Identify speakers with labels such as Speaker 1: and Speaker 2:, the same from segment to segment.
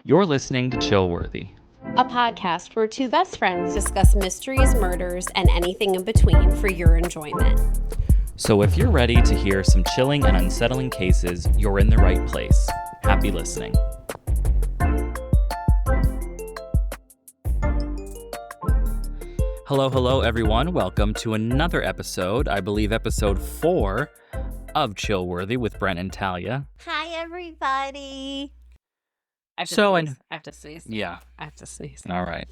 Speaker 1: You're listening to Chillworthy,
Speaker 2: a podcast where two best friends discuss mysteries, murders, and anything in between for your enjoyment.
Speaker 1: So if you're ready to hear some chilling and unsettling cases, you're in the right place. Happy listening. Hello, everyone. Welcome to another episode, I believe episode 4 of Chillworthy with Brent and Talia.
Speaker 2: Hi, everybody. I have to sneeze.
Speaker 1: Yeah.
Speaker 2: I have to sneeze.
Speaker 1: All right.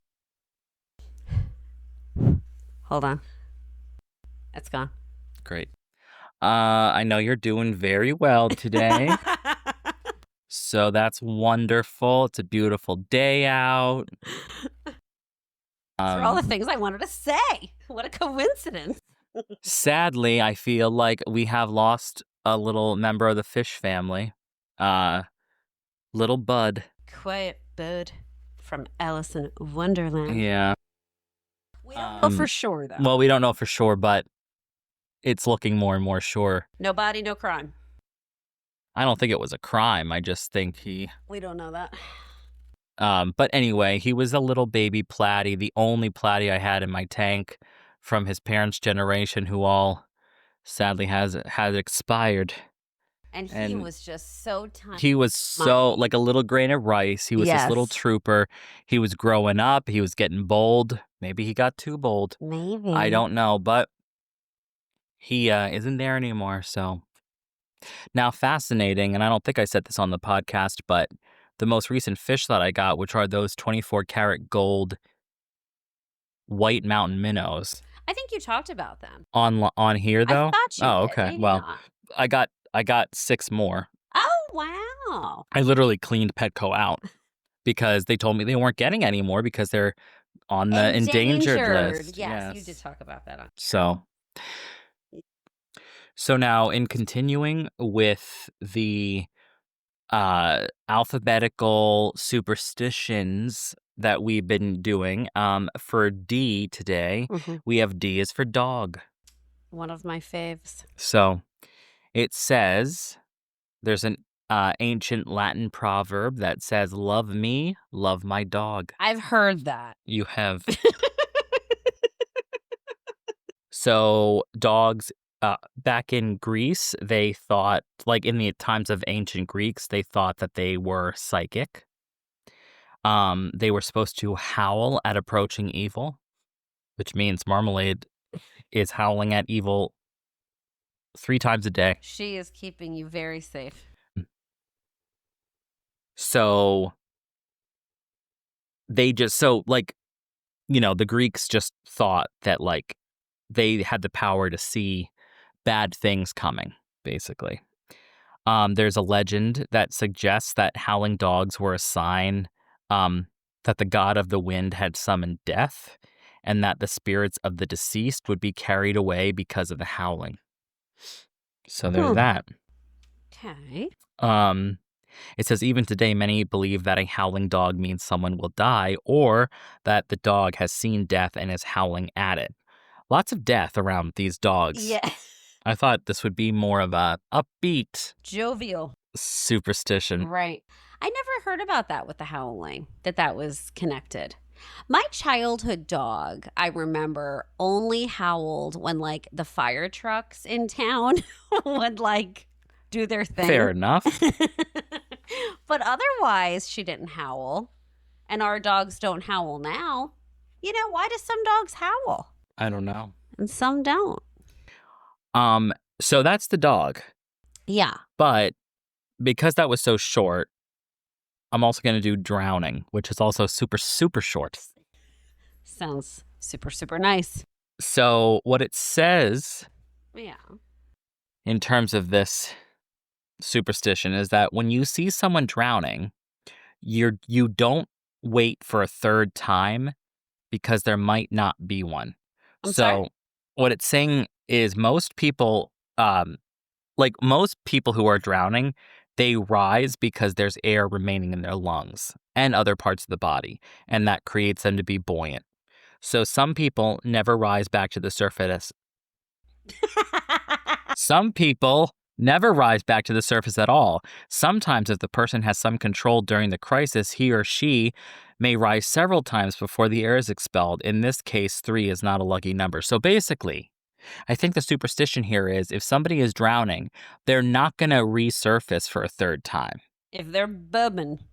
Speaker 2: Hold on. It's gone.
Speaker 1: Great. I know you're doing very well today. So that's wonderful. It's a beautiful day out.
Speaker 2: For all the things I wanted to say. What a coincidence.
Speaker 1: Sadly, I feel like we have lost a little member of the fish family. Little Bud.
Speaker 2: Quiet Bud from Alice in Wonderland.
Speaker 1: Yeah.
Speaker 2: We don't know for sure, though.
Speaker 1: Well, we don't know for sure, but it's looking more and more sure.
Speaker 2: No body, no crime.
Speaker 1: I don't think it was a crime. I just think
Speaker 2: We don't know that.
Speaker 1: But anyway, he was a little baby platy, the only platy I had in my tank from his parents' generation, who all sadly has expired.
Speaker 2: And he was just so tiny.
Speaker 1: He was so like a little grain of rice. He was this little trooper. He was growing up. He was getting bold. Maybe he got too bold.
Speaker 2: Maybe.
Speaker 1: I don't know, but he isn't there anymore. So now fascinating, and I don't think I said this on the podcast, but the most recent fish that I got, which are those 24-karat gold white mountain minnows.
Speaker 2: I think you talked about them.
Speaker 1: On here, though?
Speaker 2: I thought you did.
Speaker 1: Okay.
Speaker 2: Maybe
Speaker 1: well,
Speaker 2: not.
Speaker 1: I got 6 more.
Speaker 2: Oh, wow.
Speaker 1: I literally cleaned Petco out because they told me they weren't getting any more because they're on the endangered list.
Speaker 2: Yes, you did talk about that.
Speaker 1: So now in continuing with the alphabetical superstitions that we've been doing, for D today, we have D is for dog.
Speaker 2: One of my faves.
Speaker 1: So it says, there's an ancient Latin proverb that says, "Love me, love my dog."
Speaker 2: I've heard that.
Speaker 1: You have. So dogs, back in Greece, they thought, like in the times of ancient Greeks, they thought that they were psychic. They were supposed to howl at approaching evil, which means Marmalade is howling at evil 3 times a day.
Speaker 2: She is keeping you very safe.
Speaker 1: So they just, the Greeks just thought that, like, they had the power to see bad things coming, basically. There's a legend that suggests that howling dogs were a sign that the god of the wind had summoned death, and that the spirits of the deceased would be carried away because of the howling. So there's that.
Speaker 2: Okay.
Speaker 1: It says, even today, many believe that a howling dog means someone will die, or that the dog has seen death and is howling at it. Lots of death around these dogs.
Speaker 2: Yeah.
Speaker 1: I thought this would be more of a upbeat,
Speaker 2: jovial
Speaker 1: superstition.
Speaker 2: Right. I never heard about that with the howling, that was connected. My childhood dog, I remember, only howled when, like, the fire trucks in town would, like, do their thing.
Speaker 1: Fair enough.
Speaker 2: But otherwise, she didn't howl. And our dogs don't howl now. Why do some dogs howl?
Speaker 1: I don't know.
Speaker 2: And some don't.
Speaker 1: So that's the dog.
Speaker 2: Yeah.
Speaker 1: But because that was so short, I'm also going to do drowning, which is also super, super short.
Speaker 2: Sounds super, super nice.
Speaker 1: So what it says,
Speaker 2: yeah,
Speaker 1: in terms of this superstition, is that when you see someone drowning, you don't wait for a third time because there might not be one.
Speaker 2: Sorry?
Speaker 1: What it's saying is most people who are drowning, they rise because there's air remaining in their lungs and other parts of the body, and that creates them to be buoyant. So some people never rise back to the surface. Some people never rise back to the surface at all. Sometimes, if the person has some control during the crisis, he or she may rise several times before the air is expelled. In this case, 3 is not a lucky number. So basically, I think the superstition here is if somebody is drowning, they're not going to resurface for a third time.
Speaker 2: If they're bumming,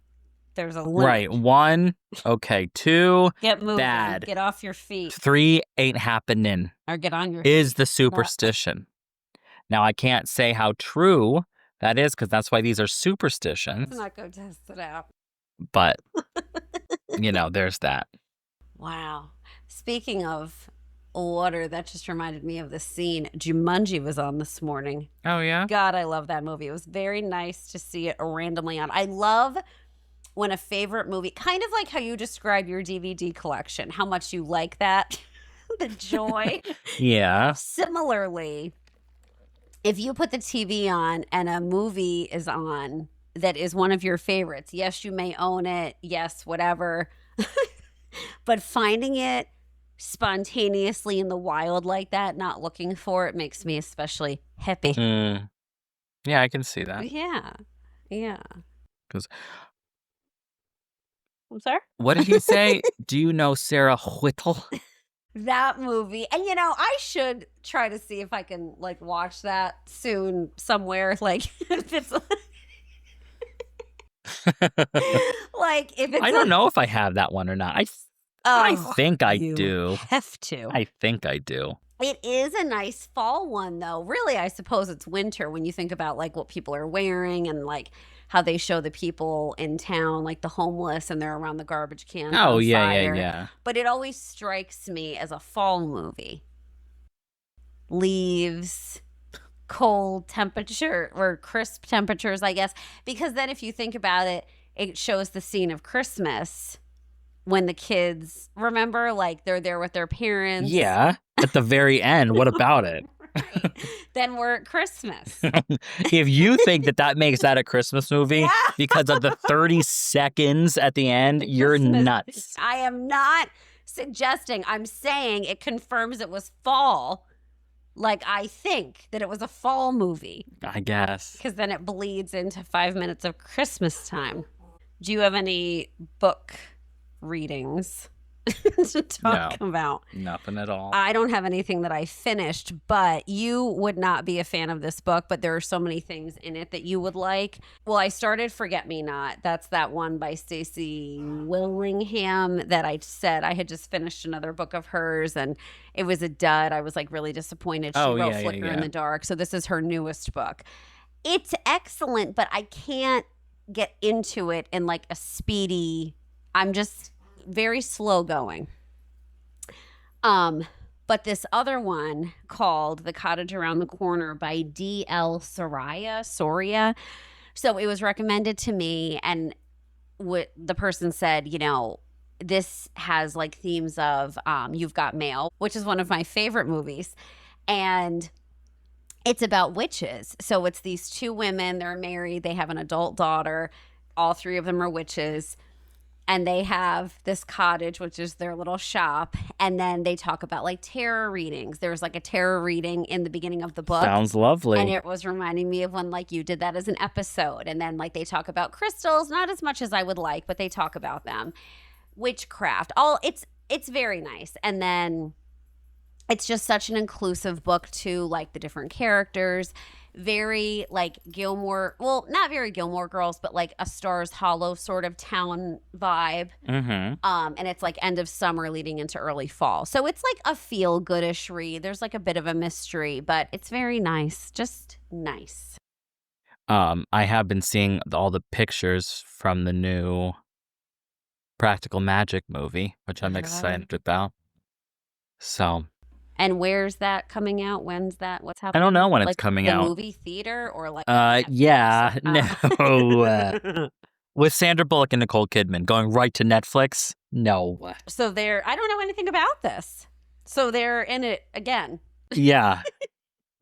Speaker 2: there's a limit.
Speaker 1: Right. 1, okay. 2,
Speaker 2: Get moving.
Speaker 1: bad.
Speaker 2: Get off your feet.
Speaker 1: 3 ain't happening.
Speaker 2: Or get on your
Speaker 1: Is
Speaker 2: feet.
Speaker 1: the superstition. Now, I can't say how true that is because that's why these are superstitions.
Speaker 2: Let's not go test it out.
Speaker 1: But, there's that.
Speaker 2: Wow. Speaking of water, that just reminded me of the scene. Jumanji was on this morning.
Speaker 1: Oh, yeah?
Speaker 2: God, I love that movie. It was very nice to see it randomly on. I love when a favorite movie, kind of like how you describe your DVD collection, how much you like that, the joy.
Speaker 1: Yeah.
Speaker 2: Similarly, if you put the TV on and a movie is on that is one of your favorites, yes, you may own it, yes, whatever, but finding it spontaneously in the wild like that, not looking for it, makes me especially happy.
Speaker 1: Yeah, I can see that.
Speaker 2: Yeah.
Speaker 1: 'Cause
Speaker 2: I'm sorry?
Speaker 1: what did he say? Do you know Sarah Whittle?
Speaker 2: That movie. And I should try to see if I can watch that soon somewhere. If it's if it's
Speaker 1: I don't know if I have that one or not. I think I do.
Speaker 2: Have to.
Speaker 1: I think I do.
Speaker 2: It is a nice fall one, though. Really, I suppose it's winter when you think about what people are wearing and how they show the people in town, the homeless, and they're around the garbage can.
Speaker 1: Oh,
Speaker 2: on
Speaker 1: yeah,
Speaker 2: fire.
Speaker 1: yeah.
Speaker 2: But it always strikes me as a fall movie. Leaves, cold temperature, or crisp temperatures, I guess. Because then if you think about it, it shows the scene of Christmas when the kids, remember, they're there with their parents.
Speaker 1: Yeah, at the very end. What about it?
Speaker 2: Right. Then we're at Christmas.
Speaker 1: If you think that makes that a Christmas movie because of the 30 seconds at the end, you're nuts.
Speaker 2: I am not suggesting. I'm saying it confirms it was fall. I think that it was a fall movie.
Speaker 1: I guess.
Speaker 2: Because then it bleeds into 5 minutes of Christmas time. Do you have any book readings to talk about?
Speaker 1: Nothing at all.
Speaker 2: I don't have anything that I finished, but you would not be a fan of this book, but there are so many things in it that you would like. Well, I started Forget Me Not. That's that one by Stacey Willingham that I said I had just finished another book of hers and it was a dud. I was really disappointed. She wrote Flicker in the Dark. So this is her newest book. It's excellent, but I can't get into it in a speedy, I'm just very slow going. But this other one called The Cottage Around the Corner by D.L. Soria. So it was recommended to me, and the person said, this has themes of You've Got Mail, which is one of my favorite movies. And it's about witches. So it's these two women, they're married, they have an adult daughter. All three of them are witches. And they have this cottage, which is their little shop. And then they talk about tarot readings. There's a tarot reading in the beginning of the book.
Speaker 1: Sounds lovely.
Speaker 2: And it was reminding me of when you did that as an episode. And then they talk about crystals, not as much as I would like, but they talk about them. Witchcraft. It's very nice. And then it's just such an inclusive book too, the different characters. Very Gilmore, well, not very Gilmore Girls, but a Stars Hollow sort of town vibe.
Speaker 1: Mm-hmm.
Speaker 2: And it's end of summer leading into early fall. So it's a feel goodish read. There's a bit of a mystery, but it's very nice. Just nice.
Speaker 1: I have been seeing all the pictures from the new Practical Magic movie, which I'm excited about. So.
Speaker 2: And where's that coming out? When's that? What's happening?
Speaker 1: I don't know when it's coming out.
Speaker 2: The movie theater or
Speaker 1: yeah, no. With Sandra Bullock and Nicole Kidman going right to Netflix? No.
Speaker 2: So I don't know anything about this. So they're in it again.
Speaker 1: Yeah.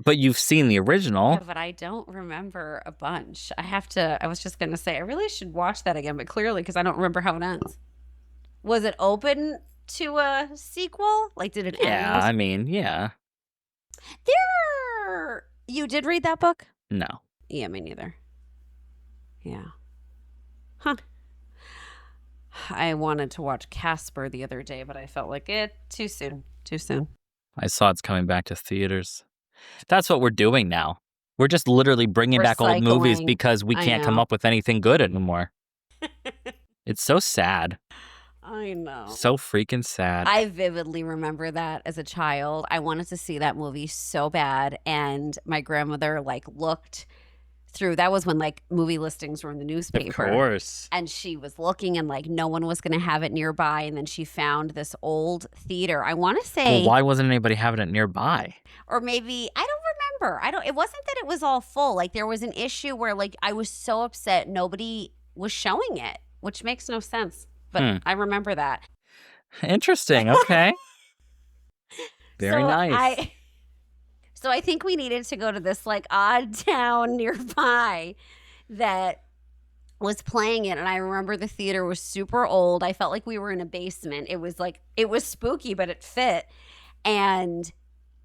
Speaker 1: But you've seen the original.
Speaker 2: Yeah, but I don't remember a bunch. I was just going to say, I really should watch that again, but clearly because I don't remember how it ends. Was it open to a sequel? Did it end?
Speaker 1: Yeah, I mean, yeah.
Speaker 2: You did read that book?
Speaker 1: No.
Speaker 2: Yeah, me neither. Yeah. Huh. I wanted to watch Casper the other day, but I felt like too soon. Too soon.
Speaker 1: I saw it's coming back to theaters. That's what we're doing now. We're just literally bringing back old movies
Speaker 2: Recycling.
Speaker 1: because we
Speaker 2: I
Speaker 1: can't come
Speaker 2: know.
Speaker 1: up with anything good anymore. It's so sad.
Speaker 2: I know.
Speaker 1: So freaking sad.
Speaker 2: I vividly remember that as a child. I wanted to see that movie so bad, and my grandmother looked through. That was when movie listings were in the newspaper.
Speaker 1: Of course.
Speaker 2: And she was looking, and no one was going to have it nearby. And then she found this old theater. I want to say,
Speaker 1: Well, why wasn't anybody having it nearby?
Speaker 2: or maybe I don't remember. It wasn't that it was all full. There was an issue where I was so upset nobody was showing it, which makes no sense. But I remember that.
Speaker 1: Interesting. Okay. Very nice.
Speaker 2: So I think we needed to go to this odd town nearby that was playing it. And I remember the theater was super old. I felt like we were in a basement. It was spooky, but it fit. And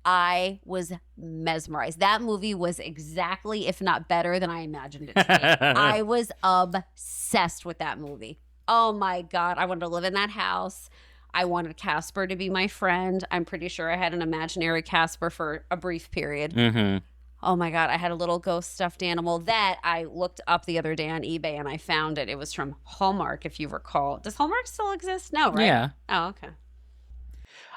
Speaker 2: I was mesmerized. That movie was exactly, if not better than I imagined it to be. I was obsessed with that movie. Oh my God. I wanted to live in that house. I wanted Casper to be my friend. I'm pretty sure I had an imaginary Casper for a brief period.
Speaker 1: Mm-hmm.
Speaker 2: Oh my God. I had a little ghost stuffed animal that I looked up the other day on eBay and I found it. It was from Hallmark, if you recall. Does Hallmark still exist? No, right?
Speaker 1: Yeah.
Speaker 2: Oh, okay.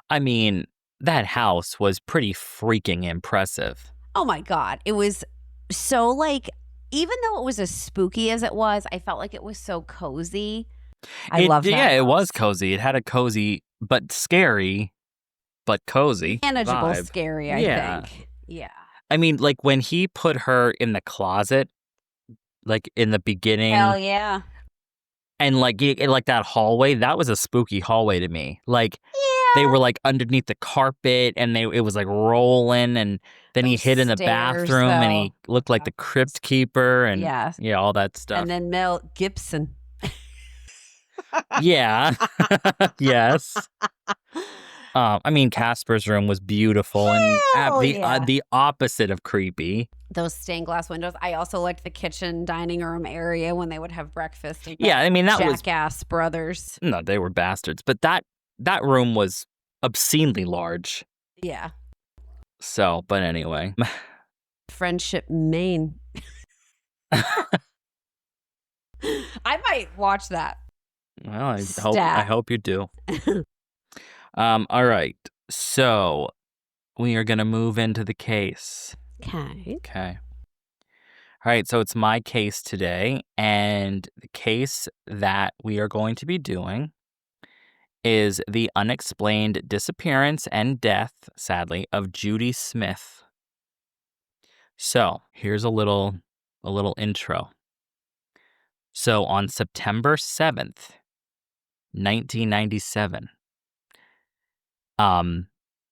Speaker 1: I mean, that house was pretty freaking impressive.
Speaker 2: Oh my God. It was so even though it was as spooky as it was, I felt like it was so cozy. I love that.
Speaker 1: Yeah, it was cozy. It had a cozy, but scary, but cozy
Speaker 2: manageable
Speaker 1: vibe.
Speaker 2: Scary, I think. Yeah.
Speaker 1: I mean, when he put her in the closet, in the beginning.
Speaker 2: Hell yeah.
Speaker 1: And that hallway, that was a spooky hallway to me.
Speaker 2: Yeah.
Speaker 1: They were underneath the carpet and it was rolling, and then he hid in the bathroom and he looked like the crypt keeper and yeah, all that stuff.
Speaker 2: And then Mel Gibson.
Speaker 1: Yeah. Yes. I mean, Casper's room was beautiful and the opposite of creepy.
Speaker 2: Those stained glass windows. I also liked the kitchen dining room area when they would have breakfast.
Speaker 1: Yeah, I mean, that was
Speaker 2: Jackass brothers.
Speaker 1: No, they were bastards, but that room was obscenely large.
Speaker 2: Yeah.
Speaker 1: So, but anyway.
Speaker 2: Friendship, Maine. I might watch that.
Speaker 1: Well, I hope you do. All right. So, we are going to move into the case. Okay. All right, so it's my case today, and the case that we are going to be doing is the unexplained disappearance and death, sadly, of Judy Smith. So, here's a little intro. So, on September 7th, 1997,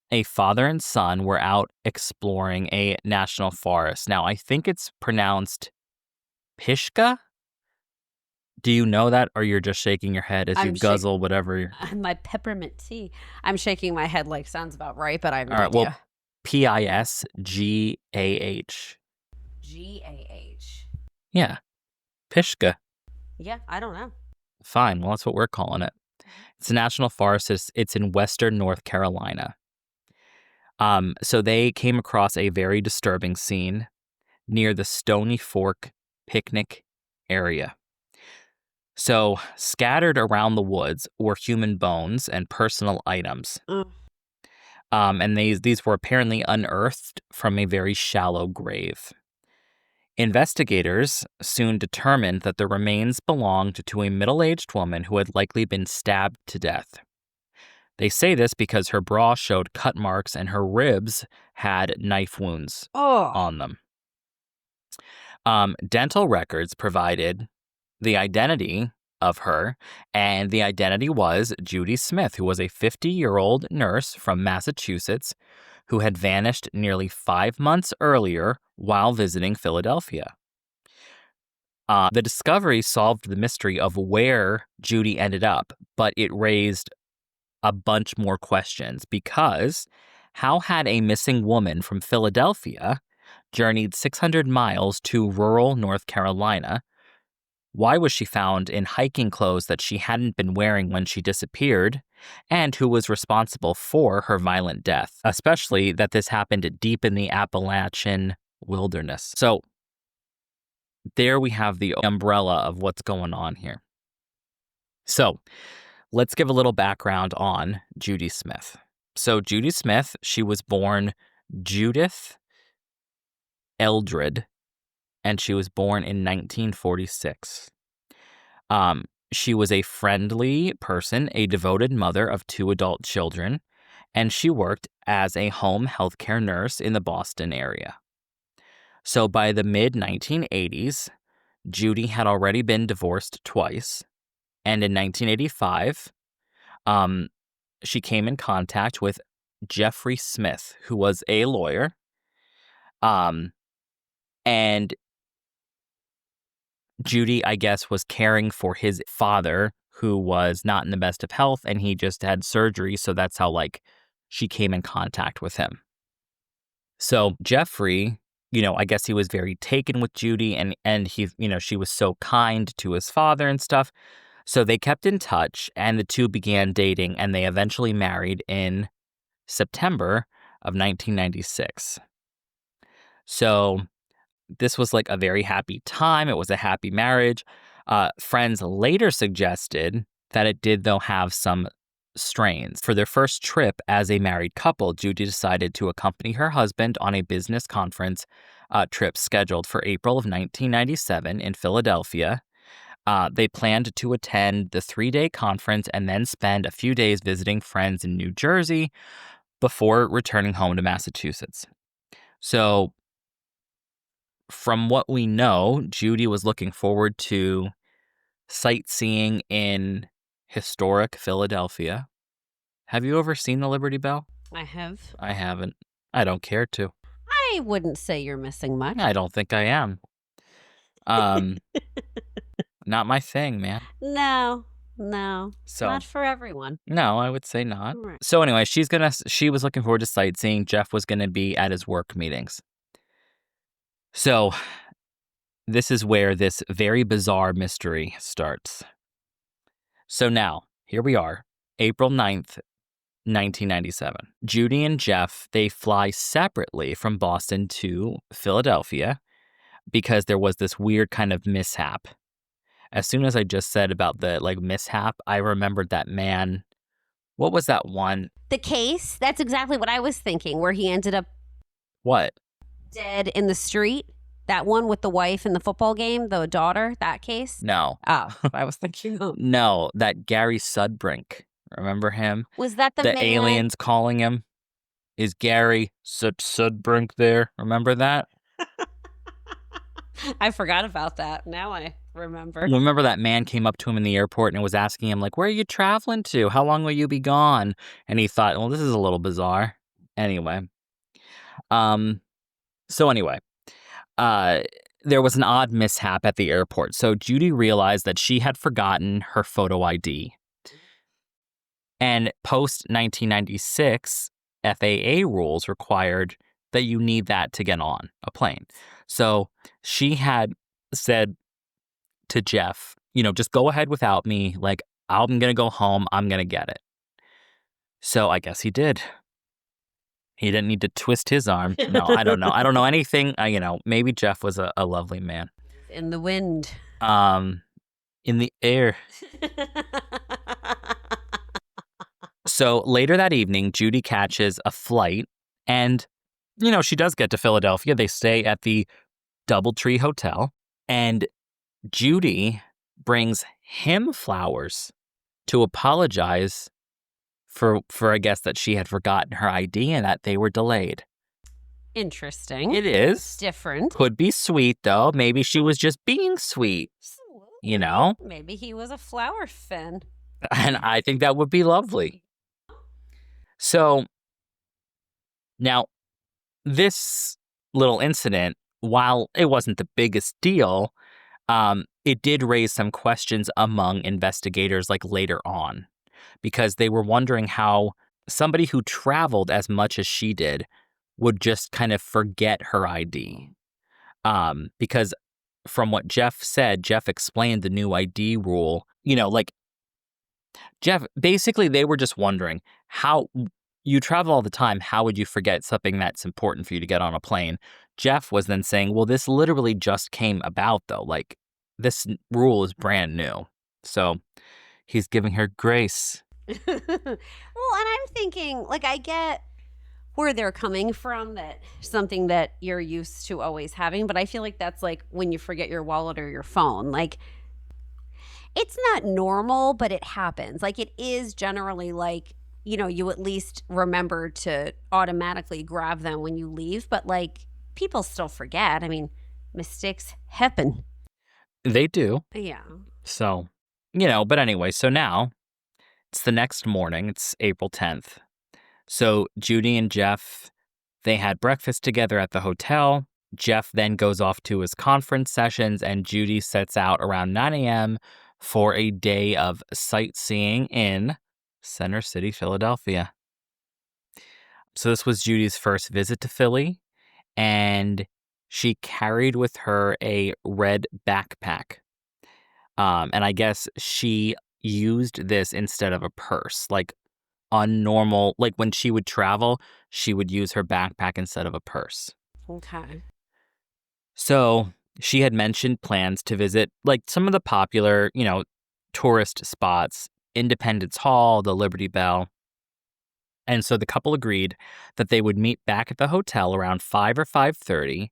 Speaker 1: a father and son were out exploring a national forest. Now, I think it's pronounced Pisgah. Do you know that, or you're just shaking your head as you guzzle whatever?
Speaker 2: My peppermint tea. I'm shaking my head sounds about right, but I have no
Speaker 1: idea.
Speaker 2: Well,
Speaker 1: Pisgah.
Speaker 2: G-A-H.
Speaker 1: Yeah. Pisgah.
Speaker 2: Yeah, I don't know.
Speaker 1: Fine. Well, that's what we're calling it. It's a national forest. It's in western North Carolina. So they came across a very disturbing scene near the Stony Fork picnic area. So scattered around the woods were human bones and personal items. And these were apparently unearthed from a very shallow grave. Investigators soon determined that the remains belonged to a middle-aged woman who had likely been stabbed to death. They say this because her bra showed cut marks and her ribs had knife wounds on them. Dental records provided the identity of her, and the identity was Judy Smith, who was a 50-year-old nurse from Massachusetts who had vanished nearly 5 months earlier while visiting Philadelphia. The discovery solved the mystery of where Judy ended up, but it raised a bunch more questions because how had a missing woman from Philadelphia journeyed 600 miles to rural North Carolina. Why was she found in hiking clothes that she hadn't been wearing when she disappeared? And who was responsible for her violent death, especially that this happened deep in the Appalachian wilderness? So there we have the umbrella of what's going on here. So let's give a little background on Judy Smith. So Judy Smith, she was born Judith Eldred, and she was born in 1946. She was a friendly person, a devoted mother of 2 adult children, and she worked as a home healthcare nurse in the Boston area. So by the mid-1980s, Judy had already been divorced twice, and in 1985, she came in contact with Jeffrey Smith, who was a lawyer, and Judy, I guess, was caring for his father, who was not in the best of health, and he just had surgery, so that's how, she came in contact with him. So Jeffrey, I guess he was very taken with Judy, and he, she was so kind to his father and stuff. So they kept in touch, and the two began dating, and they eventually married in September of 1996. So this was a very happy time. It was a happy marriage. Friends later suggested that it did, though, have some strains. For their first trip as a married couple, Judy decided to accompany her husband on a business conference trip scheduled for April of 1997 in Philadelphia. They planned to attend the 3-day conference and then spend a few days visiting friends in New Jersey before returning home to Massachusetts. So from what we know, Judy was looking forward to sightseeing in historic Philadelphia. Have you ever seen the Liberty Bell?
Speaker 2: I have.
Speaker 1: I haven't. I don't care to.
Speaker 2: I wouldn't say you're missing much.
Speaker 1: I don't think I am. Not my thing, man.
Speaker 2: No.
Speaker 1: So
Speaker 2: not for everyone.
Speaker 1: No, I would say not.
Speaker 2: Right.
Speaker 1: So anyway, she was looking forward to sightseeing. Jeff was going to be at his work meetings. So this is where this very bizarre mystery starts. So now, here we are, April 9th, 1997. Judy and Jeff, they fly separately from Boston to Philadelphia because there was this weird kind of mishap. As soon as I just said about the mishap, I remembered that man. What was that one?
Speaker 2: The case? That's exactly what I was thinking, where he ended up
Speaker 1: What?
Speaker 2: dead in the street. That one with the wife in the football game, the daughter, that case?
Speaker 1: No.
Speaker 2: Oh, I was thinking.
Speaker 1: No, that Gary Sudbrink. Remember him?
Speaker 2: Was that the man?
Speaker 1: aliens calling him? Is Gary Sudbrink there? Remember that?
Speaker 2: I forgot about that. Now I remember.
Speaker 1: Remember that man came up to him in the airport and was asking him, where are you traveling to? How long will you be gone? And he thought, well, this is a little bizarre. Anyway. So anyway. There was an odd mishap at the airport. So Judy realized that she had forgotten her photo ID. And post-1996, FAA rules required that you need that to get on a plane. So she had said to Jeff, just go ahead without me. I'm going to go home. I'm going to get it. So I guess he did. He didn't need to twist his arm. No, I don't know. I don't know anything. Maybe Jeff was a lovely man.
Speaker 2: In the wind.
Speaker 1: In the air. So later that evening, Judy catches a flight and, she does get to Philadelphia. They stay at the Doubletree Hotel and Judy brings him flowers to apologize for I guess that she had forgotten her ID and that they were delayed.
Speaker 2: Interesting.
Speaker 1: It is.
Speaker 2: Different.
Speaker 1: Could be sweet, though. Maybe she was just being sweet.
Speaker 2: Maybe he was a flower fan.
Speaker 1: And I think that would be lovely. So, now, this little incident, while it wasn't the biggest deal, it did raise some questions among investigators later on. Because they were wondering how somebody who traveled as much as she did would just kind of forget her ID. Because from what Jeff said, Jeff explained the new ID rule. Like Jeff, basically they were just wondering how you travel all the time. How would you forget something that's important for you to get on a plane? Jeff was then saying, well, this literally just came about though. Like this rule is brand new. So he's giving her grace.
Speaker 2: Well, and I'm thinking, like, I get where they're coming from, that something that you're used to always having, but I feel like that's like when you forget your wallet or your phone. Like, it's not normal, but it happens. Like, it is generally like, you at least remember to automatically grab them when you leave, but like people still forget. I mean, mistakes happen.
Speaker 1: They do.
Speaker 2: Yeah.
Speaker 1: So, but anyway, so now it's the next morning. It's April 10th. So Judy and Jeff, they had breakfast together at the hotel. Jeff then goes off to his conference sessions, and Judy sets out around 9 a.m. for a day of sightseeing in Center City, Philadelphia. So this was Judy's first visit to Philly, and she carried with her a red backpack. And I guess she used this instead of a purse, like unnormal. Like when she would travel, she would use her backpack instead of a purse.
Speaker 2: Okay.
Speaker 1: So she had mentioned plans to visit like some of the popular, tourist spots, Independence Hall, the Liberty Bell. And so the couple agreed that they would meet back at the hotel around 5 or 5:30.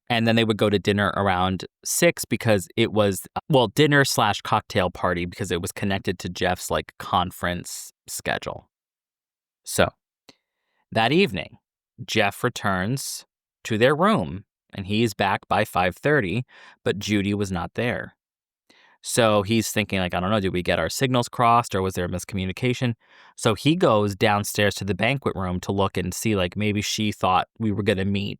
Speaker 1: And then they would go to dinner around 6 because it was, dinner/cocktail party because it was connected to Jeff's like conference schedule. So that evening, Jeff returns to their room and he's back by 5:30, but Judy was not there. So he's thinking like, I don't know, did we get our signals crossed or was there a miscommunication? So he goes downstairs to the banquet room to look and see like maybe she thought we were going to meet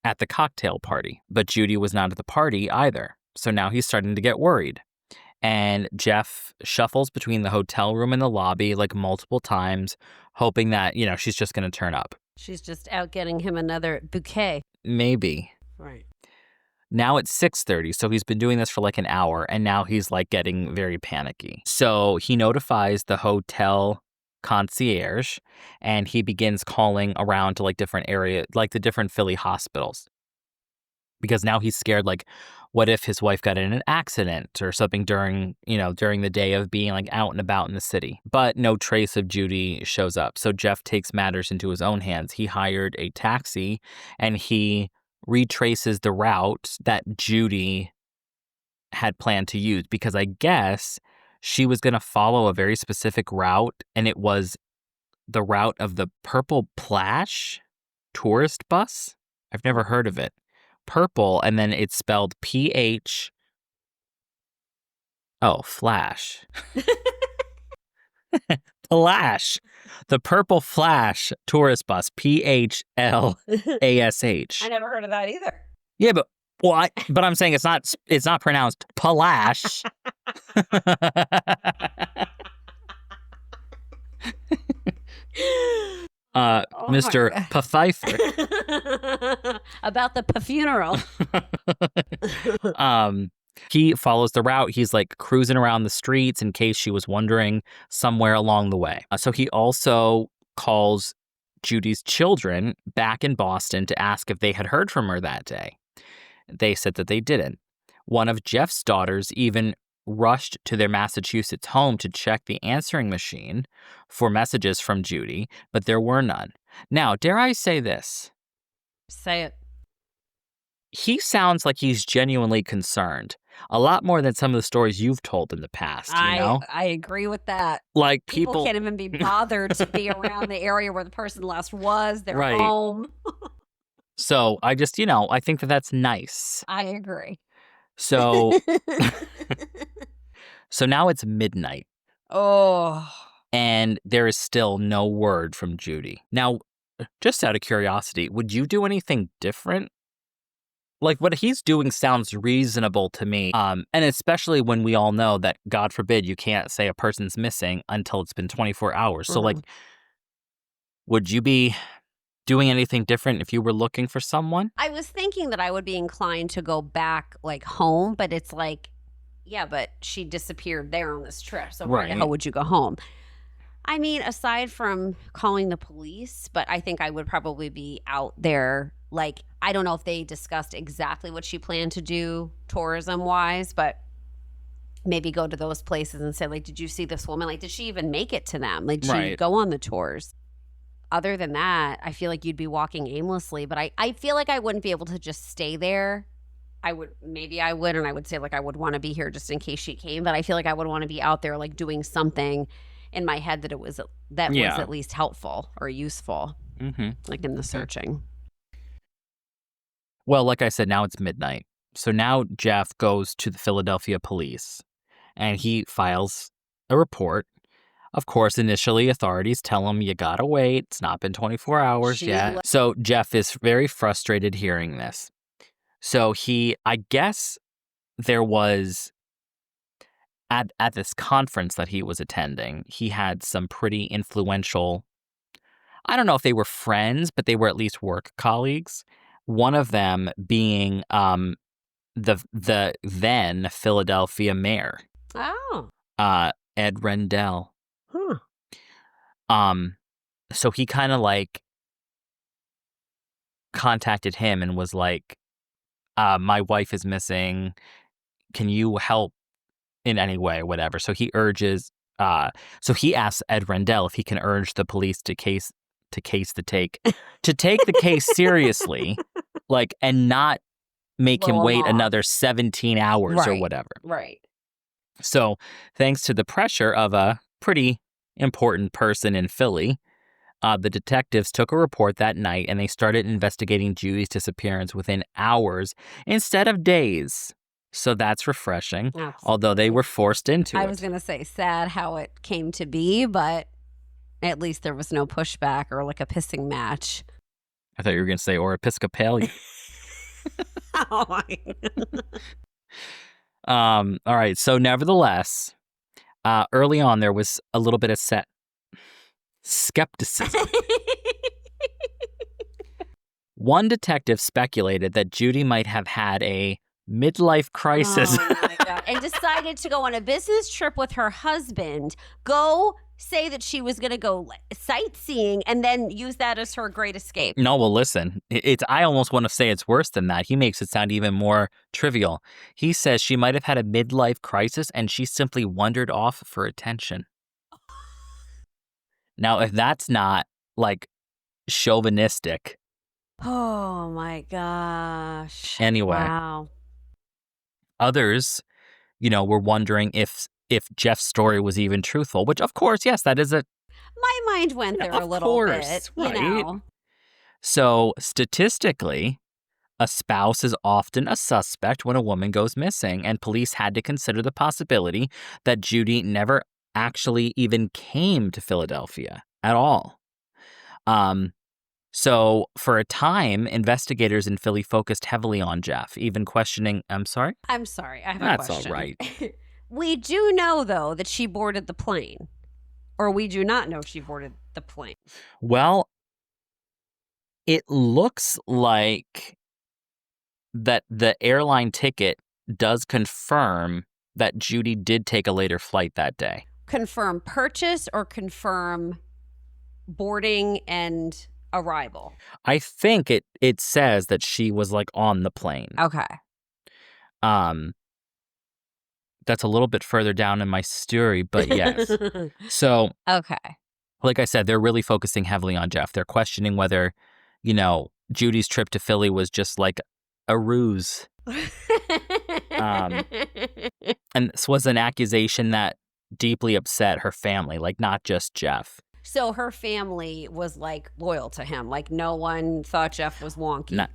Speaker 1: at the cocktail party, but Judy was not at the party either. So now he's starting to get worried. And Jeff shuffles between the hotel room and the lobby like multiple times, hoping that, she's just going to turn up.
Speaker 2: She's just out getting him another bouquet.
Speaker 1: Maybe.
Speaker 2: Right.
Speaker 1: Now it's 6:30, so he's been doing this for like an hour, and now he's like getting very panicky. So he notifies the hotel concierge, and he begins calling around to like different areas, like the different Philly hospitals. Because now he's scared, like, what if his wife got in an accident or something during the day of being like out and about in the city. But no trace of Judy shows up. So Jeff takes matters into his own hands. He hired a taxi and he retraces the route that Judy had planned to use, because I guess she was going to follow a very specific route, and it was the route of the Purple Plash tourist bus. I've never heard of it. Purple, and then it's spelled PH. Oh, Flash. Flash. The Purple Flash tourist bus, PHLASH.
Speaker 2: I never heard of that either.
Speaker 1: Yeah, but but I'm saying it's not pronounced Palash. Mr. Pfeiffer.
Speaker 2: About the funeral.
Speaker 1: He follows the route. He's like cruising around the streets in case she was wondering somewhere along the way. So he also calls Judy's children back in Boston to ask if they had heard from her that day. They said that they didn't. One of Jeff's daughters even rushed to their Massachusetts home to check the answering machine for messages from Judy, but there were none. Now, dare I say this?
Speaker 2: Say it.
Speaker 1: He sounds like he's genuinely concerned. A lot more than some of the stories you've told in the past,
Speaker 2: I agree with that.
Speaker 1: Like
Speaker 2: people can't even be bothered to be around the area where the person last was, their
Speaker 1: right.
Speaker 2: home.
Speaker 1: So I just, I think that that's nice.
Speaker 2: I agree.
Speaker 1: So, so now it's midnight.
Speaker 2: Oh.
Speaker 1: And there is still no word from Judy. Now, just out of curiosity, would you do anything different? Like, what he's doing sounds reasonable to me. And especially when we all know that, God forbid, you can't say a person's missing until it's been 24 hours. So, like, would you be doing anything different if you were looking for someone?
Speaker 2: I was thinking that I would be inclined to go back, like, home, but it's like, yeah, but she disappeared there on this trip, so why the
Speaker 1: Right.
Speaker 2: hell would you go home? I mean, aside from calling the police, but I think I would probably be out there, like, I don't know if they discussed exactly what she planned to do tourism-wise, but maybe go to those places and say, like, "Did you see this woman? Like, did she even make it to them? Like, did she
Speaker 1: Right.
Speaker 2: go on the tours?" Other than that, I feel like you'd be walking aimlessly, but I feel like I wouldn't be able to just stay there. Maybe I would, and I would say, like, I would wanna be here just in case she came, but I feel like I would wanna be out there, like, doing something in my head that was
Speaker 1: Yeah.
Speaker 2: at least helpful or useful,
Speaker 1: Mm-hmm.
Speaker 2: like, in the searching.
Speaker 1: Well, like I said, now it's midnight. So now Jeff goes to the Philadelphia police and he files a report. Of course, initially, authorities tell him, you gotta wait. It's not been 24 hours
Speaker 2: She
Speaker 1: yet. So Jeff is very frustrated hearing this. So I guess there was, at this conference that he was attending, he had some pretty influential, I don't know if they were friends, but they were at least work colleagues. One of them being the then Philadelphia mayor,
Speaker 2: Oh.
Speaker 1: Ed Rendell.
Speaker 2: Huh.
Speaker 1: So he kind of like contacted him and was like, my wife is missing. Can you help in any way? Whatever. So he asks Ed Rendell if he can urge the police to take the case seriously, like, and not make him
Speaker 2: Blow 'em
Speaker 1: wait
Speaker 2: off.
Speaker 1: another 17 hours or
Speaker 2: Right.
Speaker 1: whatever.
Speaker 2: Right.
Speaker 1: So thanks to the pressure of a pretty important person in Philly, the detectives took a report that night and they started investigating Judy's disappearance within hours instead of days. So that's refreshing, although they were forced into it.
Speaker 2: I was going to say sad how it came to be, but at least there was no pushback or like a pissing match.
Speaker 1: I thought you were going to say, or Episcopalian.
Speaker 2: Oh my.
Speaker 1: All right. So nevertheless, early on, there was a little bit of skepticism. One detective speculated that Judy might have had a midlife crisis.
Speaker 2: Oh my God. And decided to go on a business trip with her husband, go say that she was going to go sightseeing, and then use that as her great escape.
Speaker 1: No, well, listen, I almost want to say it's worse than that. He makes it sound even more trivial. He says she might have had a midlife crisis and she simply wandered off for attention. Now, if that's not, like, chauvinistic.
Speaker 2: Oh my gosh.
Speaker 1: Anyway.
Speaker 2: Wow.
Speaker 1: Others, were wondering if Jeff's story was even truthful, which, of course, yes, that is a...
Speaker 2: My mind went there a little bit,
Speaker 1: right. So, statistically, a spouse is often a suspect when a woman goes missing, and police had to consider the possibility that Judy never actually even came to Philadelphia at all. So, for a time, investigators in Philly focused heavily on Jeff, even questioning... I'm sorry?
Speaker 2: I'm sorry. I have a
Speaker 1: That's
Speaker 2: question.
Speaker 1: all right.
Speaker 2: We do know, though, that she boarded the plane. Or we do not know she boarded the plane.
Speaker 1: Well, it looks like that the airline ticket does confirm that Judy did take a later flight that day.
Speaker 2: Confirm purchase or confirm boarding and arrival?
Speaker 1: I think it says that she was, like, on the plane.
Speaker 2: Okay.
Speaker 1: That's a little bit further down in my story, but yes. So,
Speaker 2: okay.
Speaker 1: Like I said, they're really focusing heavily on Jeff. They're questioning whether, Judy's trip to Philly was just like a ruse. And this was an accusation that deeply upset her family, like, not just Jeff.
Speaker 2: So her family was, like, loyal to him. Like, no one thought Jeff was wonky.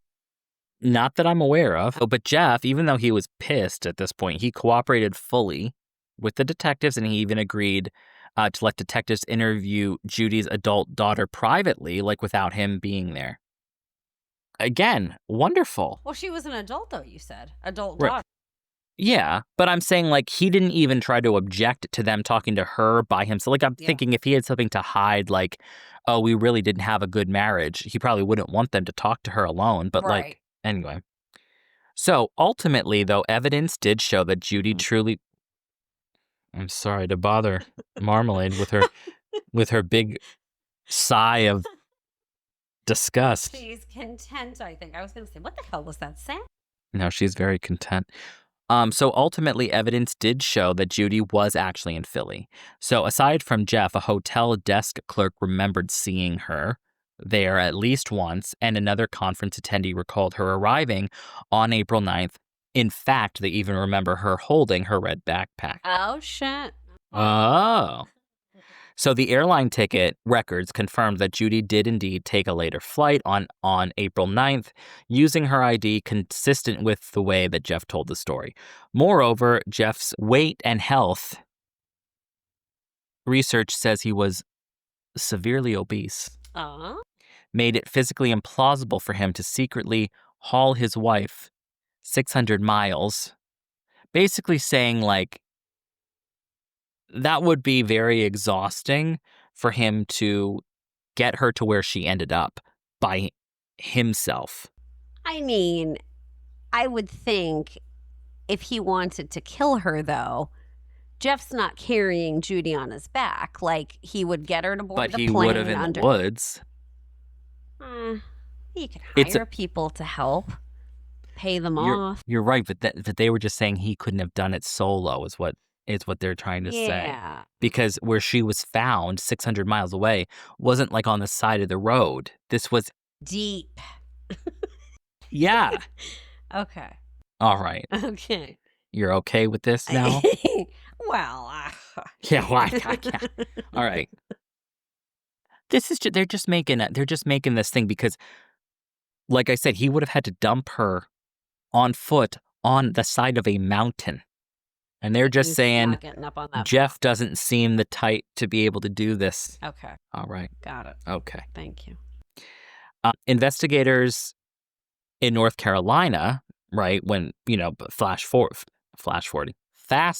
Speaker 1: Not that I'm aware of. But Jeff, even though he was pissed at this point, he cooperated fully with the detectives, and he even agreed to let detectives interview Judy's adult daughter privately, like, without him being there. Again, wonderful.
Speaker 2: Well, she was an adult, though, you said. Adult
Speaker 1: Right.
Speaker 2: daughter.
Speaker 1: Yeah, but I'm saying, like, he didn't even try to object to them talking to her by himself. Like, I'm
Speaker 2: Yeah.
Speaker 1: thinking if he had something to hide, like, oh, we really didn't have a good marriage, he probably wouldn't want them to talk to her alone. But,
Speaker 2: Right.
Speaker 1: like, anyway. So, ultimately, though, evidence did show that Judy truly... I'm sorry to bother Marmalade with her big sigh of disgust.
Speaker 2: She's content, I think. I was going to say, what the hell was that sound?
Speaker 1: No, she's very content. So ultimately, evidence did show that Judy was actually in Philly. So aside from Jeff, a hotel desk clerk remembered seeing her there at least once, and another conference attendee recalled her arriving on April 9th. In fact, they even remember her holding her red backpack.
Speaker 2: Oh, shit.
Speaker 1: Oh. So the airline ticket records confirmed that Judy did indeed take a later flight on April 9th, using her ID consistent with the way that Jeff told the story. Moreover, Jeff's weight and health research says he was severely obese, made it physically implausible for him to secretly haul his wife 600 miles, basically saying, like, that would be very exhausting for him to get her to where she ended up by himself.
Speaker 2: I mean, I would think if he wanted to kill her, though, Jeff's not carrying Judy on his back. Like, he would get her to board the plane.
Speaker 1: But he would have in the woods.
Speaker 2: He could hire people to help, pay them off.
Speaker 1: You're right, but they were just saying he couldn't have done it solo is what they're trying to say. Because where she was found 600 miles away wasn't like on the side of the road. This was
Speaker 2: deep.
Speaker 1: Yeah.
Speaker 2: Okay.
Speaker 1: All right.
Speaker 2: Okay.
Speaker 1: You're okay with this now?
Speaker 2: Well,
Speaker 1: yeah. All right. This is they're just making this thing because, like I said, he would have had to dump her on foot on the side of a mountain. And they're just saying Jeff doesn't seem the type to be able to do this.
Speaker 2: Okay.
Speaker 1: All right.
Speaker 2: Got it.
Speaker 1: Okay.
Speaker 2: Thank you.
Speaker 1: Investigators in North Carolina, right, when, fast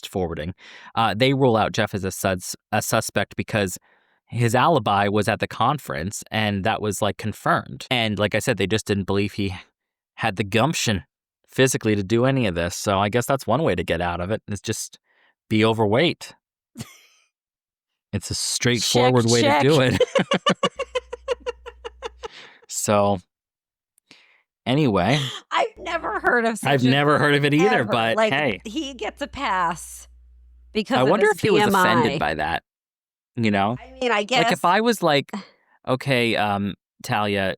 Speaker 1: forwarding, they rule out Jeff as a suspect because his alibi was at the conference and that was like confirmed. And like I said, they just didn't believe he had the gumption physically to do any of this. So I guess that's one way to get out of it, is just be overweight. It's a straightforward way to do it. So anyway,
Speaker 2: I've never heard of
Speaker 1: I've never heard of it either,
Speaker 2: ever.
Speaker 1: But
Speaker 2: like,
Speaker 1: hey,
Speaker 2: he gets a pass because
Speaker 1: I
Speaker 2: of
Speaker 1: wonder
Speaker 2: his
Speaker 1: if he
Speaker 2: BMI.
Speaker 1: was offended by that.
Speaker 2: I mean, I guess
Speaker 1: like if I was like, okay, Talia,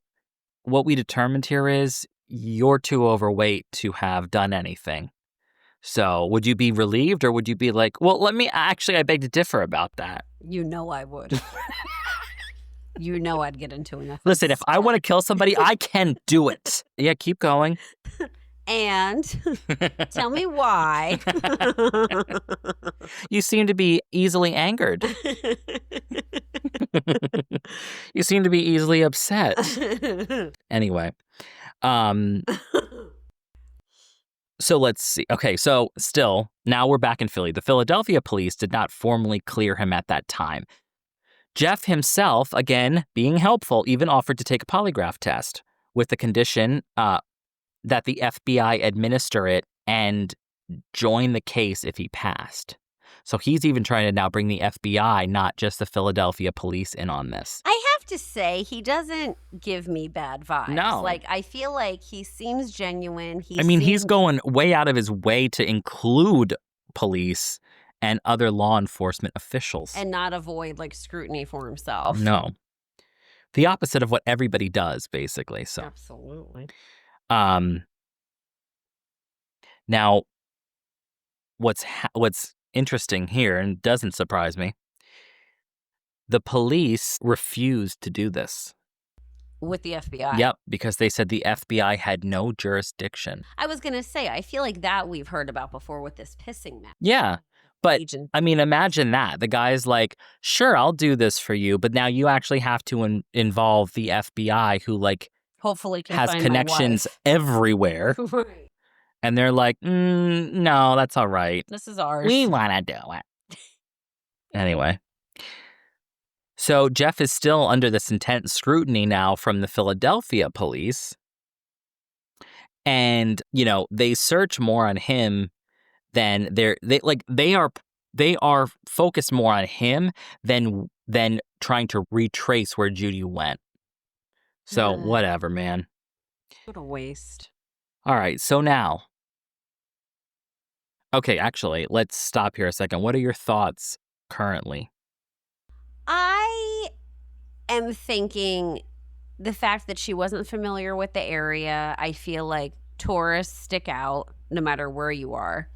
Speaker 1: what we determined here is you're too overweight to have done anything. So would you be relieved or would you be like, well, I beg to differ about that.
Speaker 2: I would. I'd get into an ethics.
Speaker 1: Listen, if I want to kill somebody, I can do it. Yeah, keep going.
Speaker 2: And tell me why.
Speaker 1: You seem to be easily angered. You seem to be easily upset. Anyway. So let's see. Okay, so still, now we're back in Philly. The Philadelphia police did not formally clear him at that time. Jeff himself, again, being helpful, even offered to take a polygraph test with the condition that the FBI administer it and join the case if he passed. So he's even trying to now bring the FBI, not just the Philadelphia police, in on this.
Speaker 2: I have to say, he doesn't give me bad vibes.
Speaker 1: No.
Speaker 2: Like, I feel like he seems genuine.
Speaker 1: He's going way out of his way to include police and other law enforcement officials.
Speaker 2: And not avoid, like, scrutiny for himself.
Speaker 1: No. The opposite of what everybody does, basically. So.
Speaker 2: Absolutely.
Speaker 1: Now, what's interesting here, and doesn't surprise me, the police refused to do this.
Speaker 2: With the FBI?
Speaker 1: Yep, because they said the FBI had no jurisdiction.
Speaker 2: I was going to say, I feel like that we've heard about before with this pissing match.
Speaker 1: Yeah, but, imagine that. The guy's like, sure, I'll do this for you, but now you actually have to involve the FBI who, like,
Speaker 2: hopefully can
Speaker 1: has
Speaker 2: find
Speaker 1: connections everywhere.
Speaker 2: Right.
Speaker 1: And they're like, no, that's all right.
Speaker 2: This is ours.
Speaker 1: We want to do it. Anyway. So Jeff is still under this intense scrutiny now from the Philadelphia police. And, they search more on him than they are focused more on him than trying to retrace where Judy went. So whatever, man.
Speaker 2: What a waste.
Speaker 1: All right, so now. Okay, actually, let's stop here a second. What are your thoughts currently?
Speaker 2: I am thinking the fact that she wasn't familiar with the area. I feel like tourists stick out no matter where you are.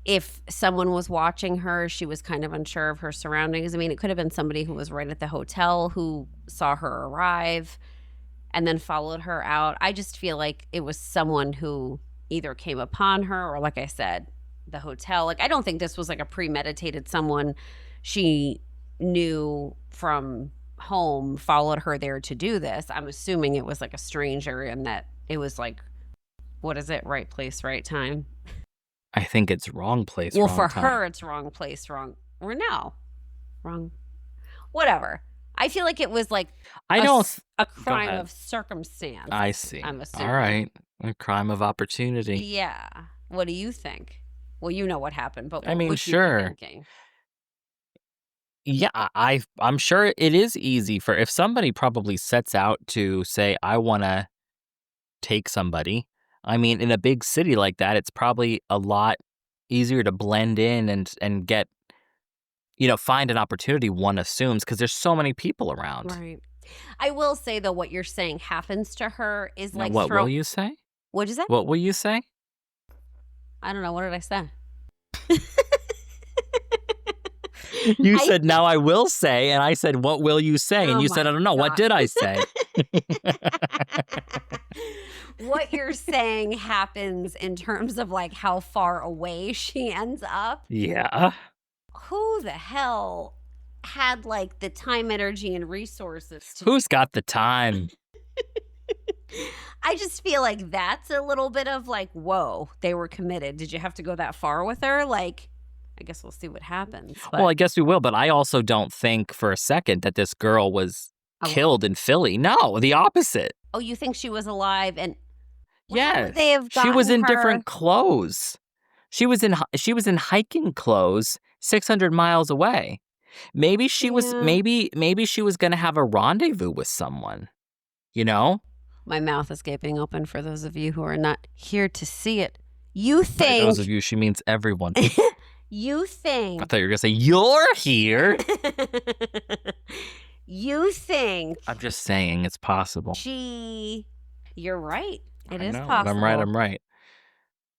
Speaker 2: If someone was watching her, she was kind of unsure of her surroundings. I mean, it could have been somebody who was right at the hotel who saw her arrive and then followed her out. I just feel like it was someone who either came upon her or, like I said, the hotel. Like, I don't think this was like a premeditated someone she knew from home followed her there to do this. I'm assuming it was like a stranger and that it was like, what is it? Right place, right time.
Speaker 1: I think it's wrong place,
Speaker 2: well,
Speaker 1: wrong
Speaker 2: for
Speaker 1: time.
Speaker 2: her, it's wrong place, wrong. Or no. Wrong. Whatever. I feel like it was like a crime of circumstance.
Speaker 1: I see.
Speaker 2: I'm assuming.
Speaker 1: All right. A crime of opportunity.
Speaker 2: Yeah. What do you think? Well, you know what happened, but
Speaker 1: I mean,
Speaker 2: what
Speaker 1: sure.
Speaker 2: you thinking?
Speaker 1: Yeah, I'm sure it is easy for if somebody probably sets out to say, I want to take somebody. I mean, in a big city like that, it's probably a lot easier to blend in and get, find an opportunity, one assumes, because there's so many people around.
Speaker 2: Right. I will say, though, what you're saying happens to her is
Speaker 1: Now,
Speaker 2: like
Speaker 1: what will you say?
Speaker 2: What'd you say?
Speaker 1: What will you say?
Speaker 2: I don't know. What did I say?
Speaker 1: You said, now I will say, and I said, what will you say? And you said, I don't know.
Speaker 2: God.
Speaker 1: What did I say?
Speaker 2: What you're saying happens in terms of like how far away she ends up.
Speaker 1: Yeah.
Speaker 2: Who the hell had like the time, energy, and resources to
Speaker 1: Who's got the time?
Speaker 2: I just feel like that's a little bit of like, whoa, they were committed. Did you have to go that far with her? Like, I guess we'll see what happens. But...
Speaker 1: Well, I guess we will, but I also don't think for a second that this girl was killed in Philly. No, the opposite.
Speaker 2: Oh, you think she was alive and
Speaker 1: yes,
Speaker 2: they have
Speaker 1: she was in
Speaker 2: her...
Speaker 1: different clothes. She was in hiking clothes 600 miles away. Maybe she was maybe she was going to have a rendezvous with someone. My
Speaker 2: mouth is gaping open for those of you who are not here to see it. You think...
Speaker 1: For those of you, she means everyone.
Speaker 2: You think...
Speaker 1: I thought you were going to say, you're here.
Speaker 2: You think...
Speaker 1: I'm just saying it's possible.
Speaker 2: You're right. It is possible.
Speaker 1: I'm right.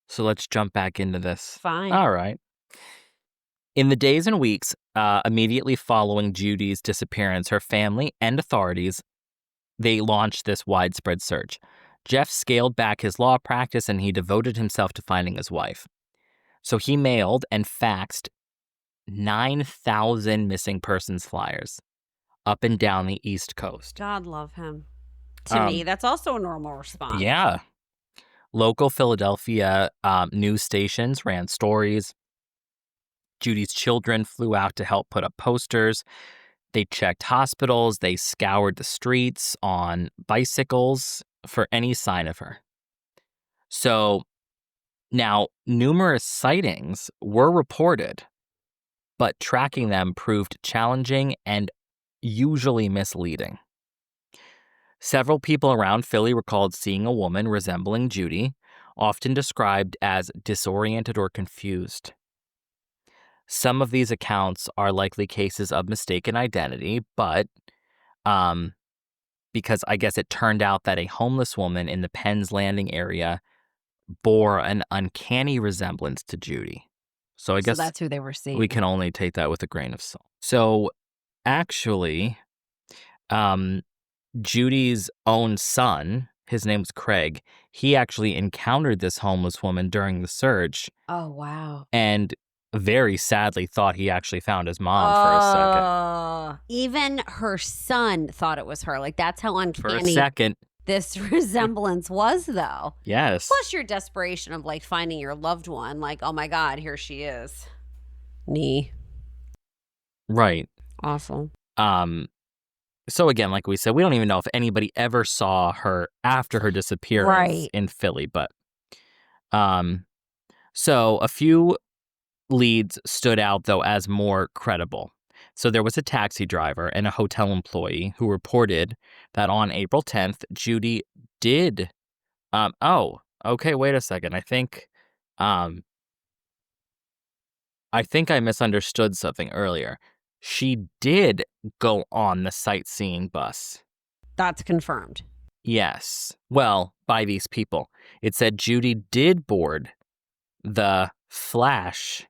Speaker 1: So let's jump back into this.
Speaker 2: Fine.
Speaker 1: All right. In the days and weeks immediately following Judy's disappearance, her family and authorities, they launched this widespread search. Jeff scaled back his law practice and he devoted himself to finding his wife. So he mailed and faxed 9,000 missing persons flyers up and down the East Coast.
Speaker 2: God love him. To me, that's also a normal response.
Speaker 1: Yeah. Local Philadelphia news stations ran stories. Judy's children flew out to help put up posters. They checked hospitals. They scoured the streets on bicycles for any sign of her. So now, numerous sightings were reported, but tracking them proved challenging and usually misleading. Several people around Philly recalled seeing a woman resembling Judy, often described as disoriented or confused. Some of these accounts are likely cases of mistaken identity, but because I guess it turned out that a homeless woman in the Penn's Landing area bore an uncanny resemblance to Judy. So I guess
Speaker 2: that's who they were seeing.
Speaker 1: We can only take that with a grain of salt. So actually, Judy's own son, his name's Craig, he actually encountered this homeless woman during the search.
Speaker 2: Oh, wow.
Speaker 1: And very sadly thought he actually found his mom for a second.
Speaker 2: Even her son thought it was her. Like, that's how uncanny
Speaker 1: for a second.
Speaker 2: this resemblance was, though.
Speaker 1: Yes.
Speaker 2: Plus your desperation of like finding your loved one, like, oh my God, here she is. Knee.
Speaker 1: Right.
Speaker 2: Awful.
Speaker 1: So again, like we said, we don't even know if anybody ever saw her after her disappearance in Philly, but so a few leads stood out though as more credible. So there was a taxi driver and a hotel employee who reported that on April 10th, Judy did okay, wait a second. I think I misunderstood something earlier. She did go on the sightseeing bus.
Speaker 2: That's confirmed.
Speaker 1: Yes. Well, by these people. It said Judy did board the Flash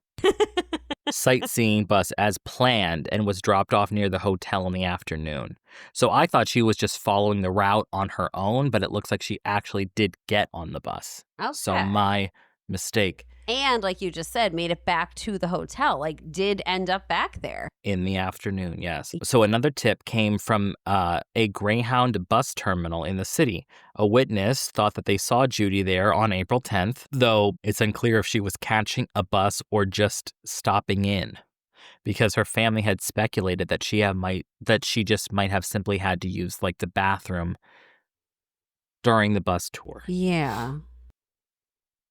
Speaker 1: sightseeing bus as planned and was dropped off near the hotel in the afternoon. So I thought she was just following the route on her own, but it looks like she actually did get on the bus.
Speaker 2: Okay.
Speaker 1: So my mistake.
Speaker 2: And like you just said, made it back to the hotel, like did end up back there.
Speaker 1: In the afternoon, yes. So another tip came from a Greyhound bus terminal in the city. A witness thought that they saw Judy there on April 10th, though it's unclear if she was catching a bus or just stopping in, because her family had speculated that she just might have simply had to use like the bathroom during the bus tour.
Speaker 2: Yeah.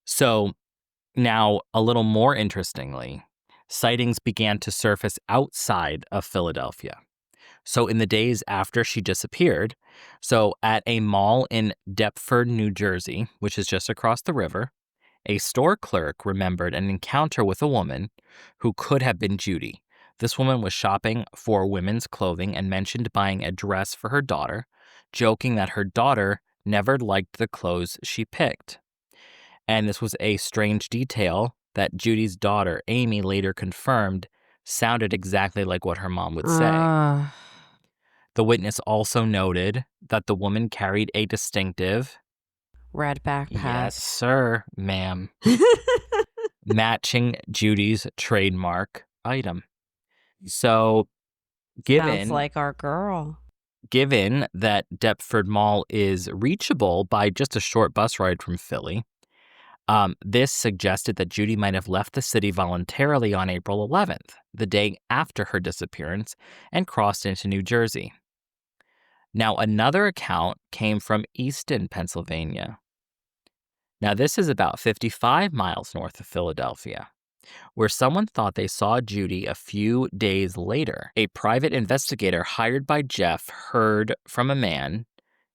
Speaker 1: So now, a little more interestingly, sightings began to surface outside of Philadelphia. So in the days after she disappeared, so at a mall in Deptford, New Jersey, which is just across the river, a store clerk remembered an encounter with a woman who could have been Judy. This woman was shopping for women's clothing and mentioned buying a dress for her daughter, joking that her daughter never liked the clothes she picked. And this was a strange detail that Judy's daughter, Amy, later confirmed sounded exactly like what her mom would say. The witness also noted that the woman carried a distinctive
Speaker 2: red backpack.
Speaker 1: Yes, sir, ma'am. Matching Judy's trademark item. So,
Speaker 2: Sounds like our girl.
Speaker 1: Given that Deptford Mall is reachable by just a short bus ride from Philly, this suggested that Judy might have left the city voluntarily on April 11th, the day after her disappearance, and crossed into New Jersey. Now, another account came from Easton, Pennsylvania. Now, this is about 55 miles north of Philadelphia, where someone thought they saw Judy a few days later. A private investigator hired by Jeff heard from a man.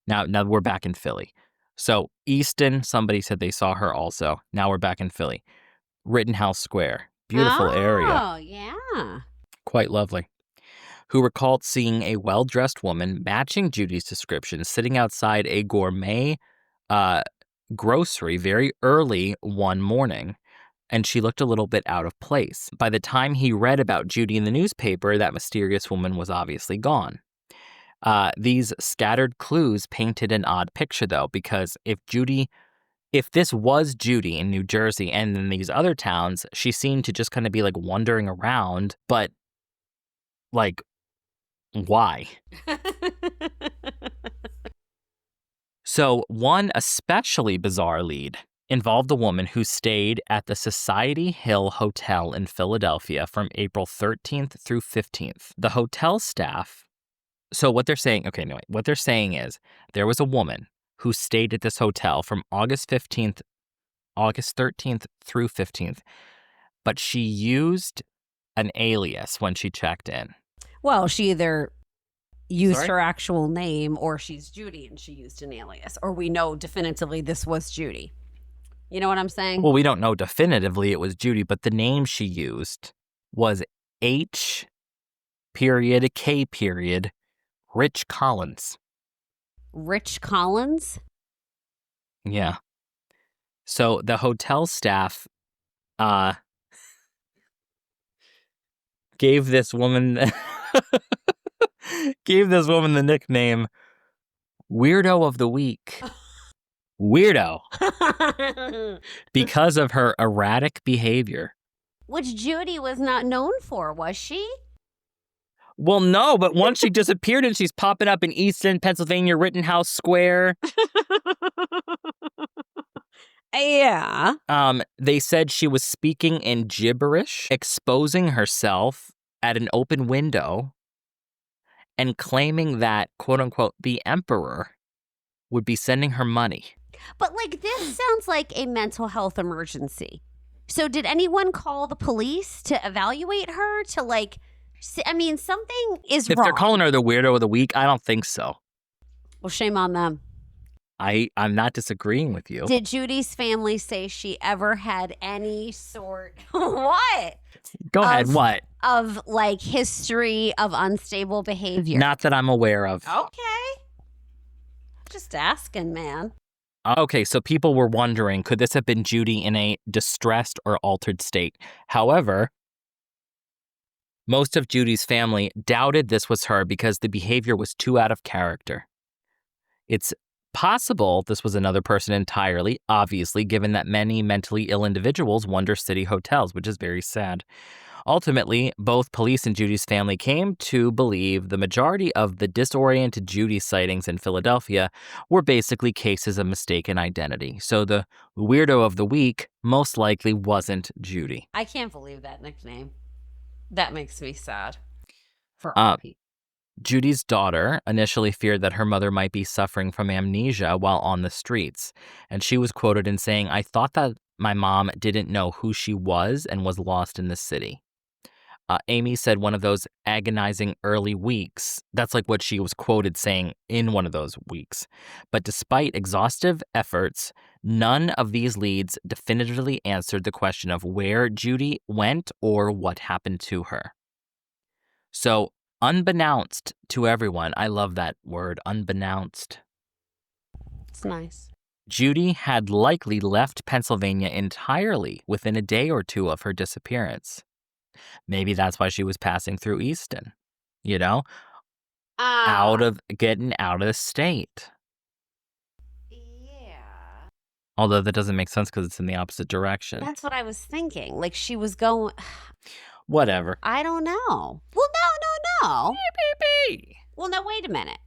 Speaker 1: Now we're back in Philly. So Easton, somebody said they saw her also. Now we're back in Philly. Rittenhouse Square. Beautiful area.
Speaker 2: Oh, yeah.
Speaker 1: Quite lovely. Who recalled seeing a well-dressed woman matching Judy's description sitting outside a gourmet grocery very early one morning, and she looked a little bit out of place. By the time he read about Judy in the newspaper, that mysterious woman was obviously gone. These scattered clues painted an odd picture, though, because if this was Judy in New Jersey and in these other towns, she seemed to just kind of be like wandering around, but like, why? So one especially bizarre lead involved a woman who stayed at the Society Hill Hotel in Philadelphia from April 13th through 15th. The hotel staff, so what they're saying is there was a woman who stayed at this hotel from August 13th through 15th, but she used an alias when she checked in.
Speaker 2: Well, she either used her actual name or she's Judy and she used an alias, or we know definitively this was Judy. You know what I'm saying?
Speaker 1: Well, we don't know definitively it was Judy, but the name she used was H. K. Rich Collins.
Speaker 2: Rich Collins?
Speaker 1: Yeah. So the hotel staff gave this woman the nickname Weirdo of the Week. Weirdo. Because of her erratic behavior.
Speaker 2: Which Judy was not known for, was she?
Speaker 1: Well, no, but once she disappeared and she's popping up in Easton, Pennsylvania, Rittenhouse Square.
Speaker 2: Yeah.
Speaker 1: They said she was speaking in gibberish, exposing herself at an open window, and claiming that, quote unquote, the emperor would be sending her money.
Speaker 2: But like this sounds like a mental health emergency. So did anyone call the police to evaluate her to like I mean something is
Speaker 1: If
Speaker 2: wrong.
Speaker 1: they're calling her the weirdo of the week, I don't think so.
Speaker 2: Well, shame on them.
Speaker 1: I'm not disagreeing with you.
Speaker 2: Did Judy's family say she ever had any sort what?
Speaker 1: Go ahead, what?
Speaker 2: Of like history of unstable behavior?
Speaker 1: Not that I'm aware of.
Speaker 2: Okay. Just asking, man.
Speaker 1: Okay, so people were wondering, could this have been Judy in a distressed or altered state? However, most of Judy's family doubted this was her because the behavior was too out of character. It's possible this was another person entirely, obviously, given that many mentally ill individuals wander city hotels, which is very sad. Ultimately, both police and Judy's family came to believe the majority of the disoriented Judy sightings in Philadelphia were basically cases of mistaken identity. So the weirdo of the week most likely wasn't Judy.
Speaker 2: I can't believe that nickname. That makes me sad for all people.
Speaker 1: Judy's daughter initially feared that her mother might be suffering from amnesia while on the streets, and she was quoted in saying, "I thought that my mom didn't know who she was and was lost in the city." Amy said one of those agonizing early weeks. That's like what she was quoted saying in one of those weeks. But despite exhaustive efforts, none of these leads definitively answered the question of where Judy went or what happened to her. So, unbeknownst to everyone, I love that word, unbeknownst.
Speaker 2: It's nice.
Speaker 1: Judy had likely left Pennsylvania entirely within a day or two of her disappearance. Maybe that's why she was passing through Easton, getting out of the state.
Speaker 2: Yeah.
Speaker 1: Although that doesn't make sense because it's in the opposite direction.
Speaker 2: That's what I was thinking. Like she was going.
Speaker 1: Whatever.
Speaker 2: I don't know. Well, no.
Speaker 1: Beep, beep, beep.
Speaker 2: Well, no, wait a minute.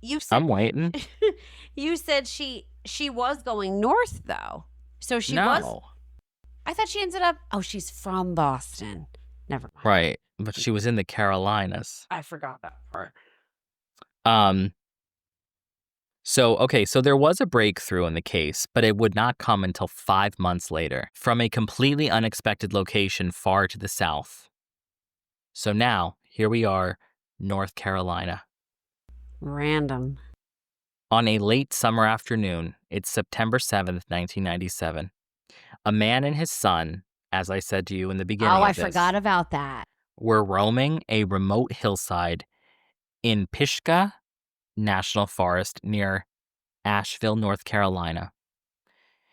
Speaker 2: You said
Speaker 1: I'm waiting.
Speaker 2: you said she was going north though. So she was. I thought she ended up. Oh, she's from Boston. Never mind.
Speaker 1: Right, but she was in the Carolinas.
Speaker 2: I forgot that part.
Speaker 1: So there was a breakthrough in the case, but it would not come until 5 months later from a completely unexpected location far to the south. So now, here we are, North Carolina.
Speaker 2: Random.
Speaker 1: On a late summer afternoon, it's September 7th, 1997. A man and his son, as I said to you in the beginning of this,
Speaker 2: forgot about that.
Speaker 1: were roaming a remote hillside in Pisgah National Forest near Asheville, North Carolina.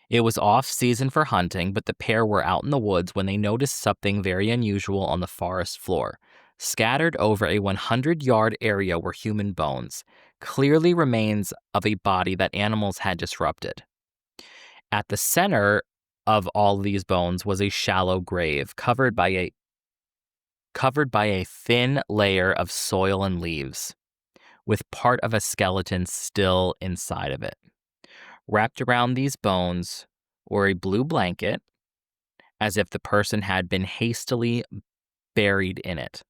Speaker 1: It was off-season for hunting, but the pair were out in the woods when they noticed something very unusual on the forest floor. Scattered over a 100-yard area were human bones, clearly remains of a body that animals had disrupted. At the center of all these bones was a shallow grave covered by a thin layer of soil and leaves, with part of a skeleton still inside of it. Wrapped around these bones were a blue blanket, as if the person had been hastily buried in it.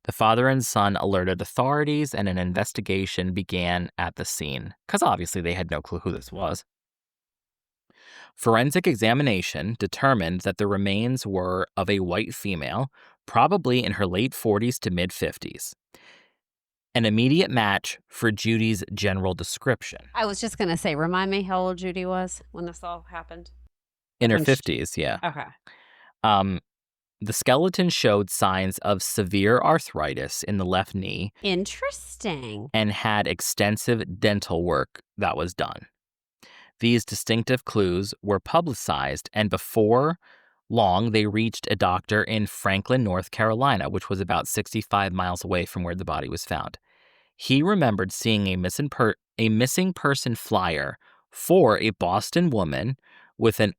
Speaker 1: The father and son alerted authorities, and an investigation began at the scene, because obviously they had no clue who this was. Forensic examination determined that the remains were of a white female, probably in her late 40s to mid-50s. An immediate match for Judy's general description.
Speaker 2: I was just going to say, remind me how old Judy was when this all happened?
Speaker 1: In her 50s, yeah.
Speaker 2: Okay.
Speaker 1: The skeleton showed signs of severe arthritis in the left knee.
Speaker 2: Interesting.
Speaker 1: And had extensive dental work that was done. These distinctive clues were publicized, and before long, they reached a doctor in Franklin, North Carolina, which was about 65 miles away from where the body was found. He remembered seeing a missing person flyer for a Boston woman with an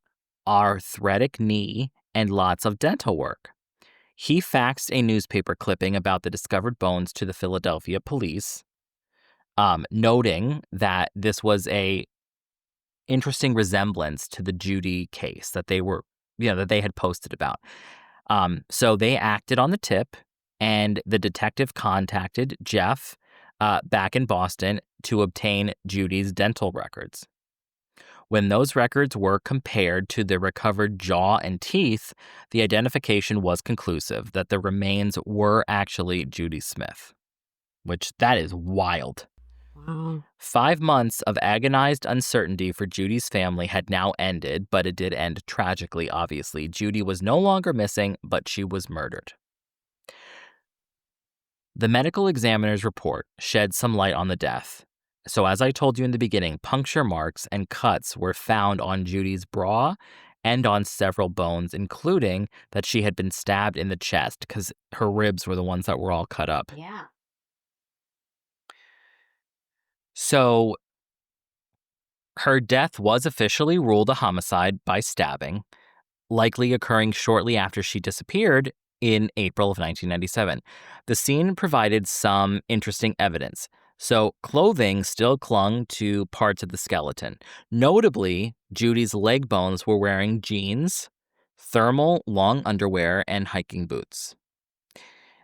Speaker 1: arthritic knee and lots of dental work. He faxed a newspaper clipping about the discovered bones to the Philadelphia police, noting that this was a interesting resemblance to the Judy case that that they had posted about. So they acted on the tip, and the detective contacted Jeff back in Boston to obtain Judy's dental records. When those records were compared to the recovered jaw and teeth, the identification was conclusive that the remains were actually Judy Smith, which that is wild.
Speaker 2: Wow.
Speaker 1: 5 months of agonized uncertainty for Judy's family had now ended, but it did end tragically, obviously. Judy was no longer missing, but she was murdered. The medical examiner's report shed some light on the death. So, as I told you in the beginning, puncture marks and cuts were found on Judy's bra and on several bones, including that she had been stabbed in the chest because her ribs were the ones that were all cut up.
Speaker 2: Yeah.
Speaker 1: So, her death was officially ruled a homicide by stabbing, likely occurring shortly after she disappeared in April of 1997. The scene provided some interesting evidence. So, clothing still clung to parts of the skeleton. Notably, Judy's leg bones were wearing jeans, thermal long underwear, and hiking boots.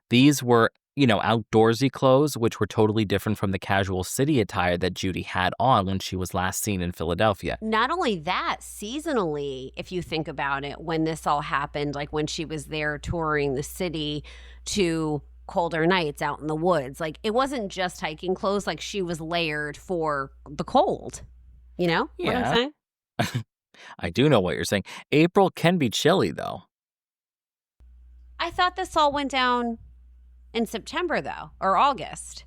Speaker 1: These were, outdoorsy clothes, which were totally different from the casual city attire that Judy had on when she was last seen in Philadelphia.
Speaker 2: Not only that, seasonally, if you think about it, when this all happened, like when she was there touring the city to colder nights out in the woods, like it wasn't just hiking clothes, like she was layered for the cold. You know what I'm
Speaker 1: Yeah.
Speaker 2: saying?
Speaker 1: I do know what you're saying. April can be chilly, though.
Speaker 2: I thought this all went down in September, though, or August.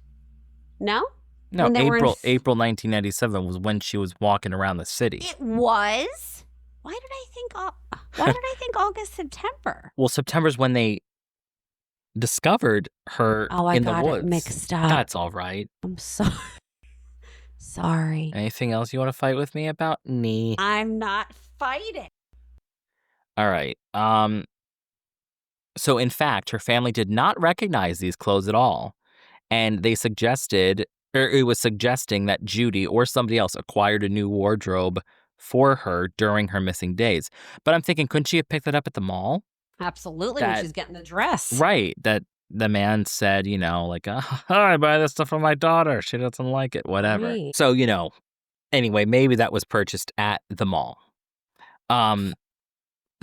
Speaker 2: No?
Speaker 1: No,
Speaker 2: When they were in
Speaker 1: April 1997 was when she was walking around the city.
Speaker 2: It was? Why did I think August, September?
Speaker 1: Well, September's when they discovered her
Speaker 2: Oh, I
Speaker 1: in the
Speaker 2: got
Speaker 1: woods.
Speaker 2: it mixed up.
Speaker 1: That's all right.
Speaker 2: I'm sorry. Sorry.
Speaker 1: Anything else you want to fight with me about? Nee.
Speaker 2: I'm not fighting.
Speaker 1: All right. So in fact, her family did not recognize these clothes at all, and they suggested, or it was suggesting that Judy or somebody else acquired a new wardrobe for her during her missing days. But I'm thinking, couldn't she have picked that up at the mall?
Speaker 2: Absolutely, when
Speaker 1: That-
Speaker 2: she's getting the dress.
Speaker 1: Right. That the man said, like, I buy this stuff for my daughter. She doesn't like it, whatever.
Speaker 2: Right.
Speaker 1: So, anyway, maybe that was purchased at the mall.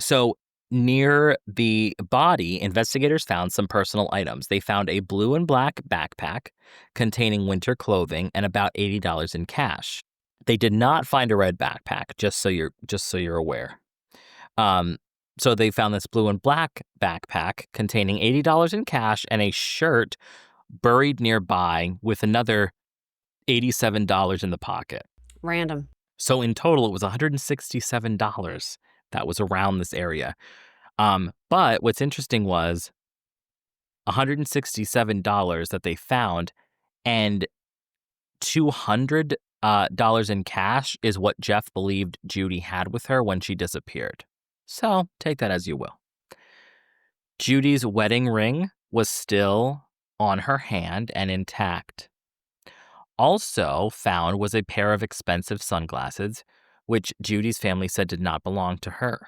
Speaker 1: So near the body, investigators found some personal items. They found a blue and black backpack containing winter clothing and about $80 in cash. They did not find a red backpack, just so you're aware. So they found this blue and black backpack containing $80 in cash and a shirt buried nearby with another $87 in the pocket.
Speaker 2: Random.
Speaker 1: So in total, it was $167 that was around this area. But what's interesting was $167 that they found, and $200 in cash is what Jeff believed Judy had with her when she disappeared. So take that as you will. Judy's wedding ring was still on her hand and intact. Also found was a pair of expensive sunglasses, which Judy's family said did not belong to her.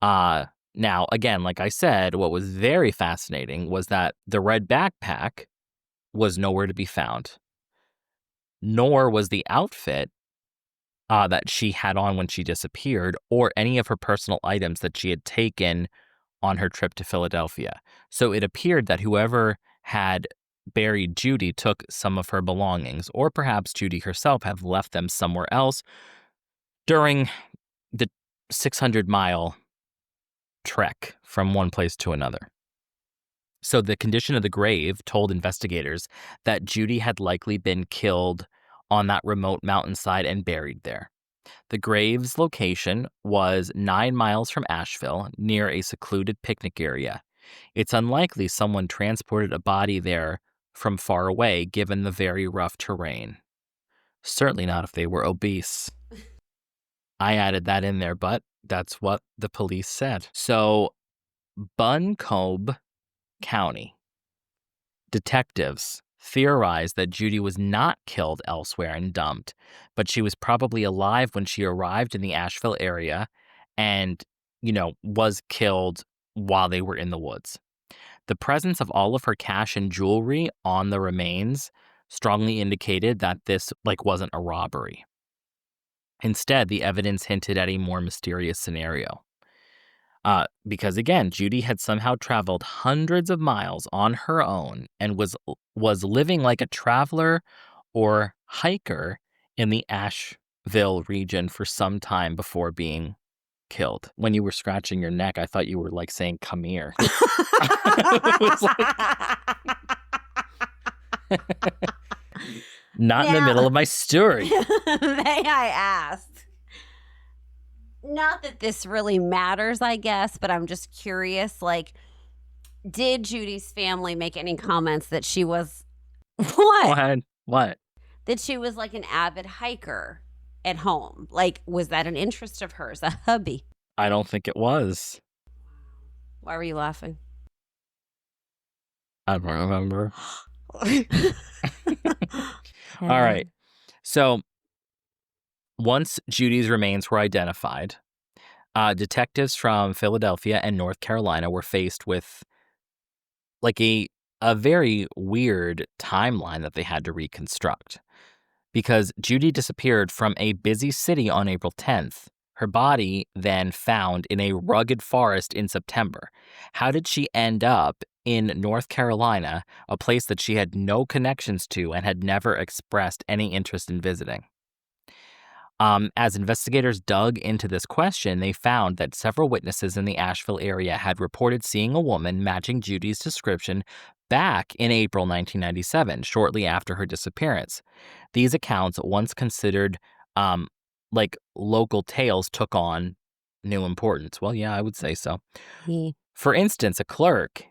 Speaker 1: Now, again, like I said, what was very fascinating was that the red backpack was nowhere to be found, nor was the outfit that she had on when she disappeared, or any of her personal items that she had taken on her trip to Philadelphia. So it appeared that whoever had buried Judy took some of her belongings, or perhaps Judy herself had left them somewhere else during the 600-mile trek from one place to another. So the condition of the grave told investigators that Judy had likely been killed on that remote mountainside and buried there. The grave's location was 9 miles from Asheville, near a secluded picnic area. It's unlikely someone transported a body there from far away, given the very rough terrain. Certainly not if they were obese. I added that in there, but that's what the police said. So Buncombe County. Detectives theorized that Judy was not killed elsewhere and dumped, but she was probably alive when she arrived in the Asheville area and, was killed while they were in the woods. The presence of all of her cash and jewelry on the remains strongly indicated that this wasn't a robbery. Instead, the evidence hinted at a more mysterious scenario. Because again, Judy had somehow traveled hundreds of miles on her own and was living like a traveler or hiker in the Asheville region for some time before being killed. When you were scratching your neck, I thought you were saying, "Come here." It was not in the middle of my story.
Speaker 2: May I ask? Not that this really matters, I guess, but I'm just curious, did Judy's family make any comments that she was
Speaker 1: What?
Speaker 2: That she was an avid hiker at home? Was that an interest of hers, a hobby?
Speaker 1: I don't think it was.
Speaker 2: Why were you laughing?
Speaker 1: I don't remember. All right. So once Judy's remains were identified, detectives from Philadelphia and North Carolina were faced with a very weird timeline that they had to reconstruct. Because Judy disappeared from a busy city on April 10th. Her body then found in a rugged forest in September. How did she end up in North Carolina, a place that she had no connections to and had never expressed any interest in visiting? As investigators dug into this question, they found that several witnesses in the Asheville area had reported seeing a woman matching Judy's description back in April 1997, shortly after her disappearance. These accounts, once considered local tales, took on new importance. Well, yeah, I would say so. For instance, a clerk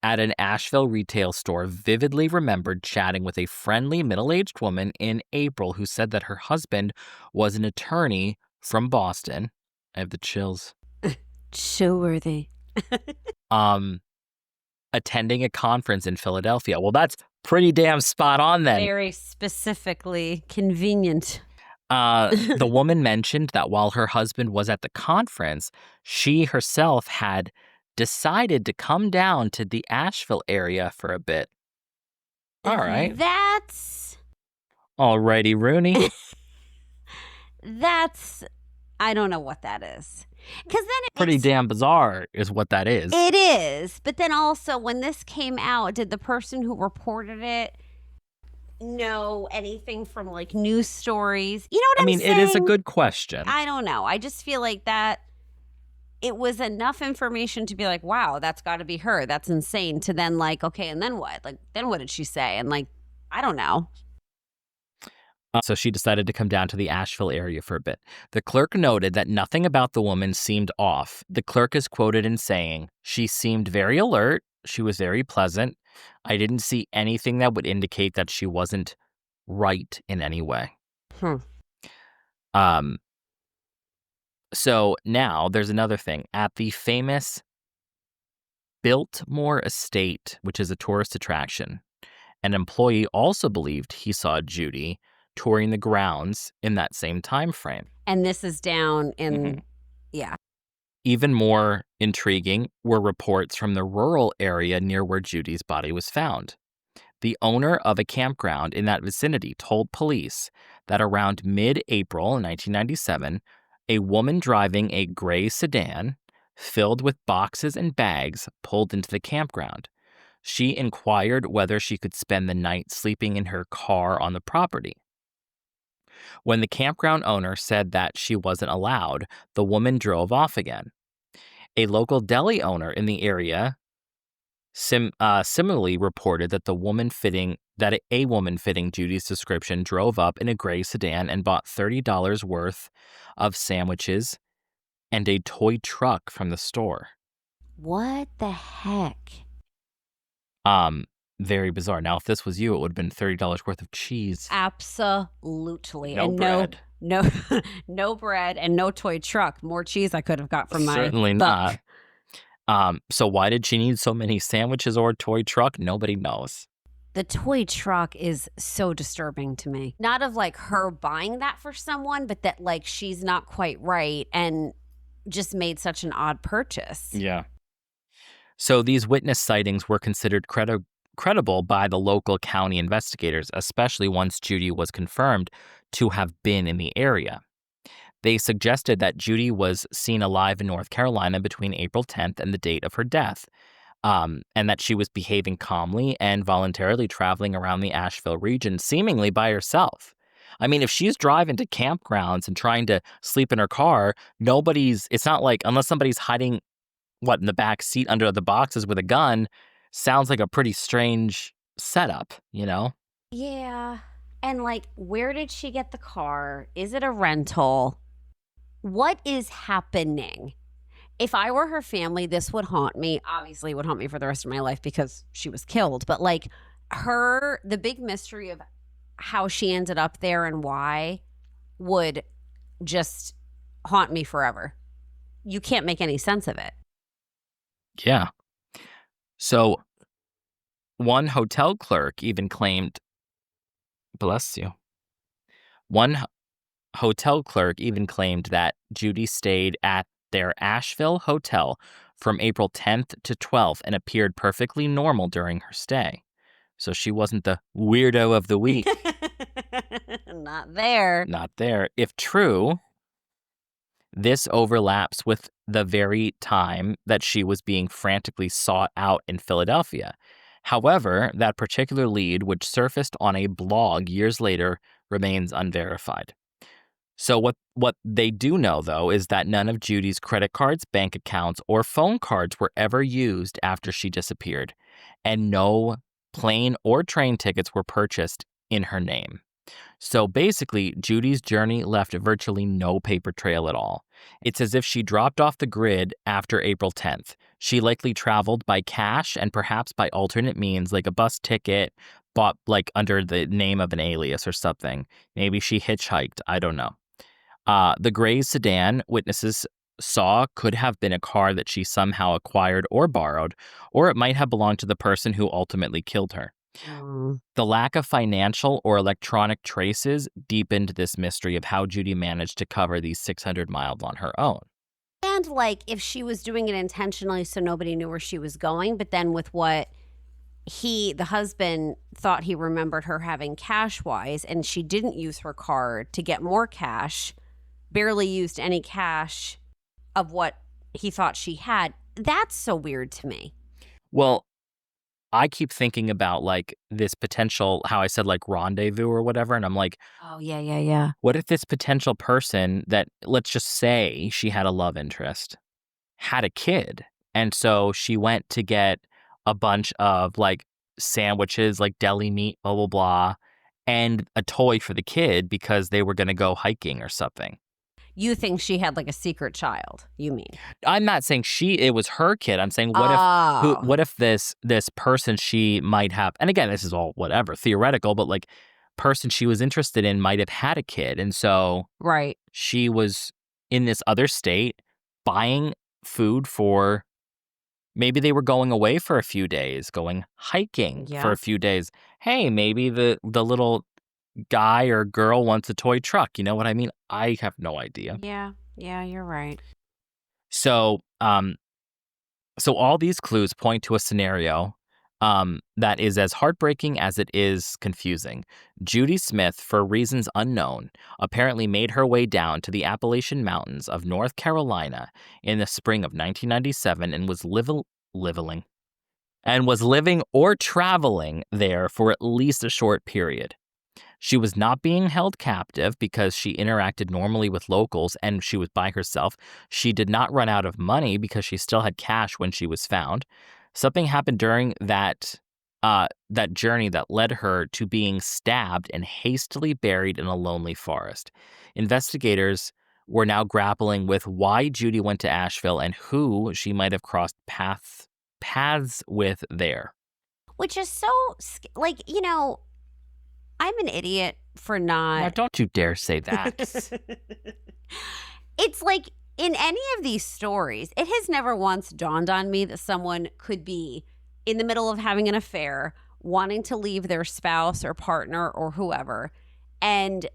Speaker 1: at an Asheville retail store vividly remembered chatting with a friendly middle-aged woman in April who said that her husband was an attorney from Boston. I have the chills.
Speaker 2: Show-worthy.
Speaker 1: Attending a conference in Philadelphia. Well, that's pretty damn spot on then.
Speaker 2: Very specifically convenient.
Speaker 1: The woman mentioned that while her husband was at the conference, she herself had decided to come down to the Asheville area for a bit. All right.
Speaker 2: That's...
Speaker 1: Alrighty, Rooney.
Speaker 2: I don't know what that is. Because then it
Speaker 1: pretty damn bizarre is what that is.
Speaker 2: It is. But then also, when this came out, did the person who reported it know anything from news stories? You know what I'm saying?
Speaker 1: It is a good question.
Speaker 2: I don't know. I just feel like that it was enough information to be wow, that's got to be her. That's insane. To then okay, and then what? Then what did she say? And I don't know.
Speaker 1: So she decided to come down to the Asheville area for a bit. The clerk noted that nothing about the woman seemed off. The clerk is quoted in saying, "She seemed very alert. She was very pleasant. I didn't see anything that would indicate that she wasn't right in any way." So now there's another thing. At the famous Biltmore Estate, which is a tourist attraction, an employee also believed he saw Judy touring the grounds in that same time frame.
Speaker 2: And this is down in, yeah.
Speaker 1: Even more intriguing were reports from the rural area near where Judy's body was found. The owner of a campground in that vicinity told police that around mid-April 1997, a woman driving a gray sedan filled with boxes and bags pulled into the campground. She inquired whether she could spend the night sleeping in her car on the property. When the campground owner said that she wasn't allowed, the woman drove off again. A local deli owner in the area similarly reported that a woman fitting Judy's description drove up in a gray sedan and bought $30 worth of sandwiches and a toy truck from the store.
Speaker 2: What the heck?
Speaker 1: Very bizarre. Now, if this was you, it would have been $30 worth of cheese.
Speaker 2: Absolutely.
Speaker 1: No bread.
Speaker 2: No bread and no toy truck. More cheese I could have got from my
Speaker 1: Certainly
Speaker 2: buck.
Speaker 1: So why did she need so many sandwiches or a toy truck? Nobody knows.
Speaker 2: The toy truck is so disturbing to me. Not of like her buying that for someone, but that like she's not quite right and just made such an odd purchase.
Speaker 1: Yeah. So these witness sightings were considered credible by the local county investigators, especially once Judy was confirmed to have been in the area. They suggested that Judy was seen alive in North Carolina between April 10th and the date of her death, and that she was behaving calmly and voluntarily traveling around the Asheville region, seemingly by herself. I mean, if she's driving to campgrounds and trying to sleep in her car, it's not like, unless somebody's hiding, in the back seat under the boxes with a gun, sounds like a pretty strange setup, you know?
Speaker 2: Yeah. And like, where did she get the car? Is it a rental? What is happening? If I were her family, this would haunt me. Obviously, it would haunt me for the rest of my life because she was killed. But like the big mystery of how she ended up there and why would just haunt me forever. You can't make any sense of it.
Speaker 1: Yeah. So one hotel clerk even claimed, bless you, one hotel clerk even claimed that Judy stayed at their Asheville hotel from April 10th to 12th and appeared perfectly normal during her stay. So she wasn't the weirdo of the week.
Speaker 2: Not there.
Speaker 1: Not there. If true, this overlaps with the very time that she was being frantically sought out in Philadelphia. However, that particular lead, which surfaced on a blog years later, remains unverified. So what they do know, though, is that none of Judy's credit cards, bank accounts, or phone cards were ever used after she disappeared, and no plane or train tickets were purchased in her name. So basically, Judy's journey left virtually no paper trail at all. It's as if she dropped off the grid after April 10th. She likely traveled by cash and perhaps by alternate means, like a bus ticket bought like under the name of an alias or something. Maybe she hitchhiked. I don't know. The gray sedan witnesses saw could have been a car that she somehow acquired or borrowed, or it might have belonged to the person who ultimately killed her. The lack of financial or electronic traces deepened this mystery of how Judy managed to cover these 600 miles on her own.
Speaker 2: And like if she was doing it intentionally so nobody knew where she was going, but then with what the husband thought he remembered her having cash wise, and she didn't use her card to get more cash, barely used any cash of what he thought she had. That's so weird to me.
Speaker 1: Well, I keep thinking about like this potential, how I said like rendezvous or whatever. And I'm like,
Speaker 2: oh, yeah.
Speaker 1: What if this potential person that, let's just say she had a love interest, had a kid? And so she went to get a bunch of like sandwiches, like deli meat, blah, blah, blah, and a toy for the kid because they were going to go hiking or something.
Speaker 2: You think she had like a secret child, you mean?
Speaker 1: I'm not saying it was her kid. I'm saying
Speaker 2: Oh.
Speaker 1: what if this person she might have, and again, this is all whatever, theoretical, but like person she was interested in might have had a kid. And so
Speaker 2: Right.
Speaker 1: she was in this other state buying food for, maybe they were going away for a few days, going hiking for a few days. Hey, maybe the little guy or girl wants a toy truck. You know what I mean? I have no idea.
Speaker 2: Yeah, you're right.
Speaker 1: So, so all these clues point to a scenario that is as heartbreaking as it is confusing. Judy Smith, for reasons unknown, apparently made her way down to the Appalachian Mountains of North Carolina in the spring of 1997 and was living or traveling there for at least a short period. She was not being held captive because she interacted normally with locals and she was by herself. She did not run out of money because she still had cash when she was found. Something happened during that journey that led her to being stabbed and hastily buried in a lonely forest. Investigators were now grappling with why Judy went to Asheville and who she might have crossed paths with there.
Speaker 2: Which is so, like, I'm an idiot for not.
Speaker 1: Now, don't you dare say that.
Speaker 2: It's like, in any of these stories, it has never once dawned on me that someone could be in the middle of having an affair, wanting to leave their spouse or partner or whoever, and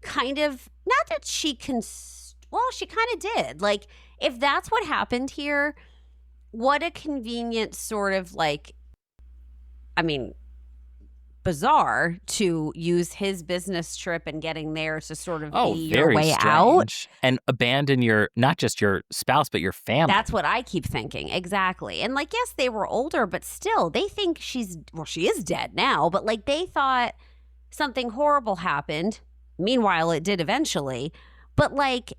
Speaker 2: kind of, not that she can, well, she kind of did. Like, if that's what happened here, what a convenient sort of like, I mean, bizarre to use his business trip and getting there to sort of
Speaker 1: Oh,
Speaker 2: be your
Speaker 1: very
Speaker 2: way out.
Speaker 1: strange. And abandon not just your spouse, but your family.
Speaker 2: That's what I keep thinking. Exactly. And like, yes, they were older, but still, they think she is dead now, but like they thought something horrible happened. Meanwhile, it did eventually. But like,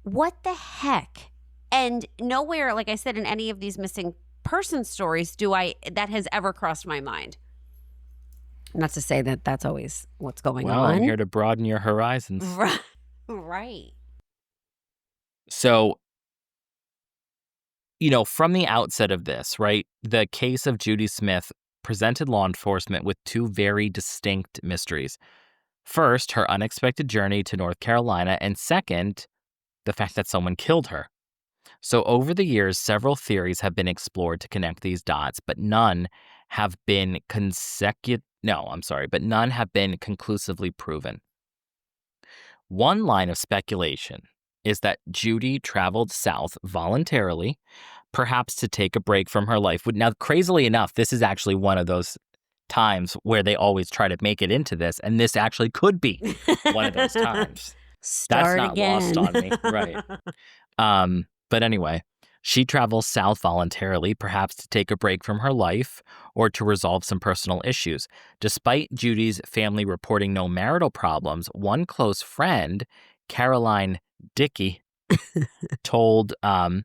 Speaker 2: what the heck? And nowhere, like I said, in any of these missing person stories that has ever crossed my mind. Not to say that that's always what's going
Speaker 1: Well,
Speaker 2: on.
Speaker 1: I'm here to broaden your horizons.
Speaker 2: Right.
Speaker 1: So, from the outset of this, right, the case of Judy Smith presented law enforcement with two very distinct mysteries. First, her unexpected journey to North Carolina, and second, the fact that someone killed her. So, over the years, several theories have been explored to connect these dots, but none have been conclusively proven. One line of speculation is that Judy traveled south voluntarily, perhaps to take a break from her life. Now, crazily enough, this is actually one of those times where they always try to make it into this, and this actually could be one of those times.
Speaker 2: Start
Speaker 1: That's not
Speaker 2: again.
Speaker 1: lost on me. Right. But anyway, she travels south voluntarily, perhaps to take a break from her life or to resolve some personal issues. Despite Judy's family reporting no marital problems, one close friend, Caroline Dickey, told, I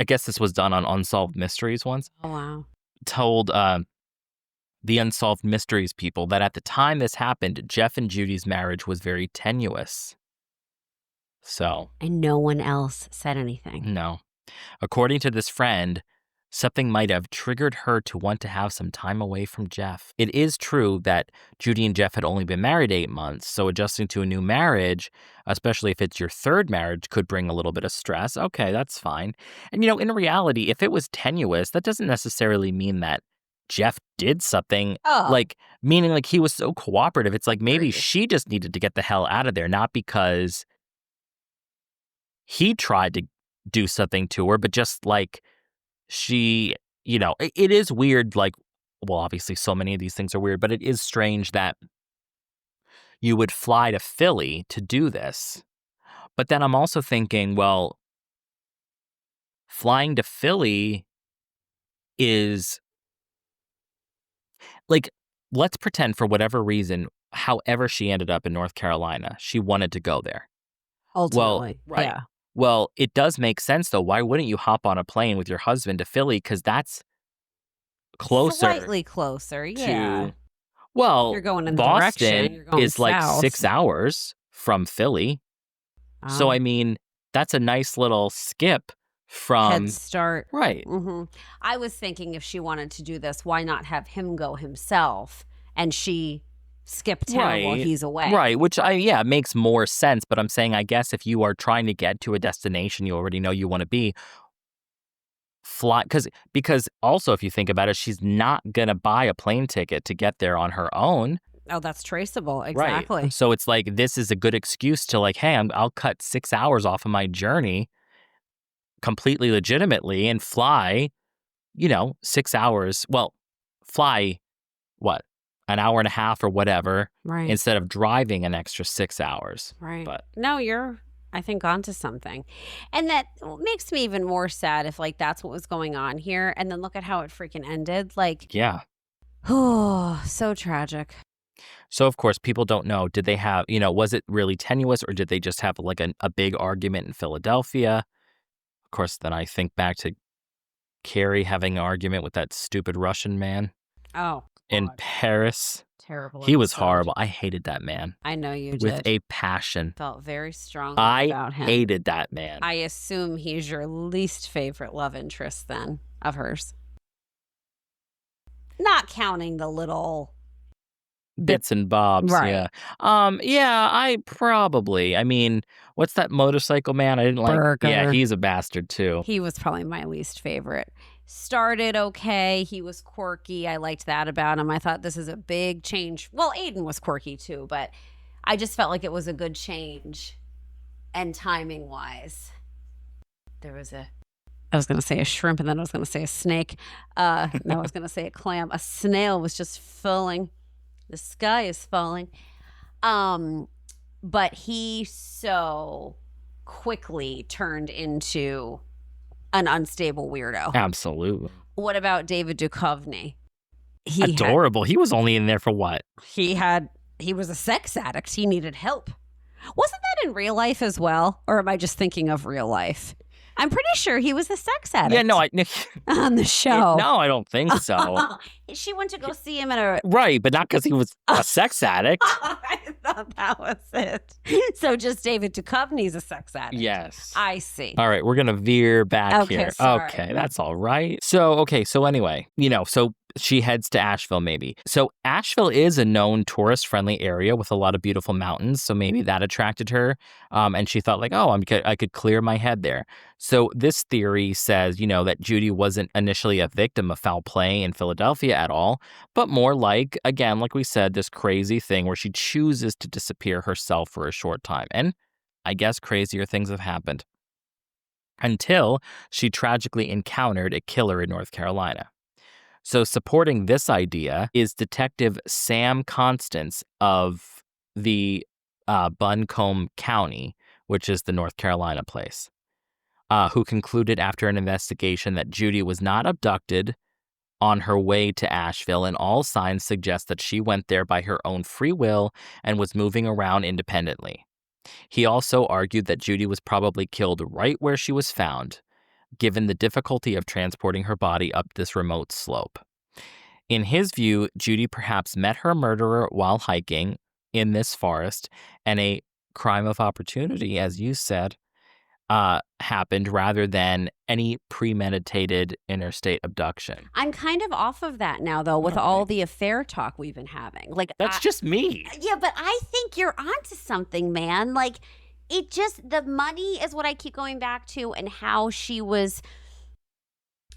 Speaker 1: guess this was done on Unsolved Mysteries once,
Speaker 2: Oh, wow.
Speaker 1: told the Unsolved Mysteries people that at the time this happened, Jeff and Judy's marriage was very tenuous. So,
Speaker 2: And no one else said anything.
Speaker 1: no. According to this friend, something might have triggered her to want to have some time away from Jeff. It is true that Judy and Jeff had only been married 8 months, so adjusting to a new marriage, especially if it's your third marriage, could bring a little bit of stress. Okay, that's fine. And in reality, if it was tenuous, that doesn't necessarily mean that Jeff did something,
Speaker 2: Oh.
Speaker 1: meaning like he was so cooperative. It's like maybe
Speaker 2: Agreed.
Speaker 1: she just needed to get the hell out of there, not because he tried to do something to her, but just like she, it is weird. Like, well, obviously so many of these things are weird, but it is strange that you would fly to Philly to do this. But then I'm also thinking, well, flying to Philly is like, let's pretend for whatever reason, however she ended up in North Carolina, she wanted to go there.
Speaker 2: Ultimately.
Speaker 1: Right.
Speaker 2: Yeah.
Speaker 1: Well, it does make sense, though. Why wouldn't you hop on a plane with your husband to Philly? Because that's closer
Speaker 2: Slightly closer. Yeah.
Speaker 1: to, well,
Speaker 2: You're going in the
Speaker 1: Boston
Speaker 2: direction. You're going
Speaker 1: is like
Speaker 2: south.
Speaker 1: 6 hours from Philly. So,
Speaker 2: Oh.
Speaker 1: I mean, that's a nice little skip from.
Speaker 2: Head start.
Speaker 1: Right.
Speaker 2: Mm-hmm. I was thinking if she wanted to do this, why not have him go himself and she skip town while he's away?
Speaker 1: Right, which makes more sense. But I'm saying, I guess if you are trying to get to a destination you already know you want to be, fly, because also if you think about it, she's not gonna buy a plane ticket to get there on her own.
Speaker 2: Oh, that's traceable. Exactly.
Speaker 1: Right. So it's like this is a good excuse to like, hey, I'll cut 6 hours off of my journey completely legitimately and fly, 6 hours. Well, fly what? An hour and a half or whatever,
Speaker 2: Right.
Speaker 1: instead of driving an extra 6 hours.
Speaker 2: Right.
Speaker 1: But
Speaker 2: no, you're, I think, onto something. And that makes me even more sad if like that's what was going on here. And then look at how it freaking ended. Like,
Speaker 1: yeah.
Speaker 2: oh, so tragic.
Speaker 1: So of course people don't know, did they have, was it really tenuous or did they just have like a big argument in Philadelphia? Of course, then I think back to Carrie having an argument with that stupid Russian man
Speaker 2: Oh,
Speaker 1: in
Speaker 2: God.
Speaker 1: Paris.
Speaker 2: Terrible.
Speaker 1: He was
Speaker 2: episode.
Speaker 1: horrible. I hated that man
Speaker 2: I know you
Speaker 1: with
Speaker 2: did.
Speaker 1: a passion.
Speaker 2: Felt very strongly
Speaker 1: I
Speaker 2: about him.
Speaker 1: hated that man.
Speaker 2: I assume he's your least favorite love interest then of hers. Not counting the little
Speaker 1: Bits and bobs,
Speaker 2: Right.
Speaker 1: yeah. Yeah, I mean, what's that motorcycle man? I didn't like. Yeah,
Speaker 2: Burger.
Speaker 1: he's a bastard too.
Speaker 2: He was probably my least favorite. Started okay. He was quirky. I liked that about him. I thought this is a big change. Well, Aiden was quirky too, but I just felt like it was a good change. And timing wise, there was I was going to say a shrimp and then I was going to say a snake. No, I was going to say a clam. A snail was just falling. The sky is falling. But he so quickly turned into an unstable weirdo.
Speaker 1: Absolutely.
Speaker 2: What about David Duchovny?
Speaker 1: Adorable. He was only in there for what?
Speaker 2: He was a sex addict. He needed help. Wasn't that in real life as well? Or am I just thinking of real life? I'm pretty sure he was a sex addict.
Speaker 1: Yeah, no,
Speaker 2: on the show.
Speaker 1: No, I don't think so.
Speaker 2: She went to go see him at a
Speaker 1: Right, but not because he was a sex addict.
Speaker 2: I thought that was it. So just David Duchovny's a sex addict.
Speaker 1: Yes.
Speaker 2: I see.
Speaker 1: All right, we're going to veer back here.
Speaker 2: Sorry.
Speaker 1: Okay, that's all right. So anyway, so she heads to Asheville maybe. So Asheville is a known tourist-friendly area with a lot of beautiful mountains, so maybe that attracted her. And she thought like, oh, I could clear my head there. So this theory says, that Judy wasn't initially a victim of foul play in Philadelphia at all, but more like, again, like we said, this crazy thing where she chooses to disappear herself for a short time. And I guess crazier things have happened. Until she tragically encountered a killer in North Carolina. So supporting this idea is Detective Sam Constance of the Buncombe County, which is the North Carolina place, who concluded after an investigation that Judy was not abducted on her way to Asheville, and all signs suggest that she went there by her own free will and was moving around independently. He also argued that Judy was probably killed right where she was found, given the difficulty of transporting her body up this remote slope. In his view, Judy perhaps met her murderer while hiking in this forest, and a crime of opportunity, as you said, happened rather than any premeditated interstate abduction.
Speaker 2: I'm kind of off of that now, though, with all the affair talk we've been having. Like
Speaker 1: That's just me.
Speaker 2: Yeah, but I think you're onto something, man. Like, it just, the money is what I keep going back to, and how she was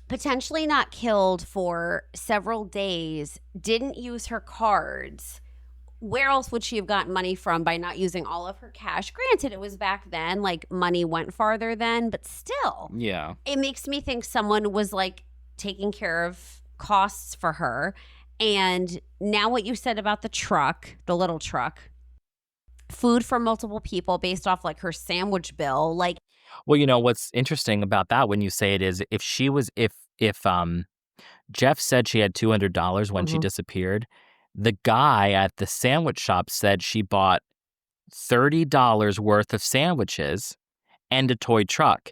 Speaker 2: potentially not killed for several days, didn't use her cards. Where else would she have gotten money from by not using all of her cash? Granted, it was back then, like money went farther then, but still.
Speaker 1: Yeah.
Speaker 2: It makes me think someone was like taking care of costs for her. And now what you said about the truck, the little truck, food for multiple people based off like her sandwich bill, like.
Speaker 1: Well, what's interesting about that when you say it is if Jeff said she had $200 when she disappeared, the guy at the sandwich shop said she bought $30 worth of sandwiches and a toy truck,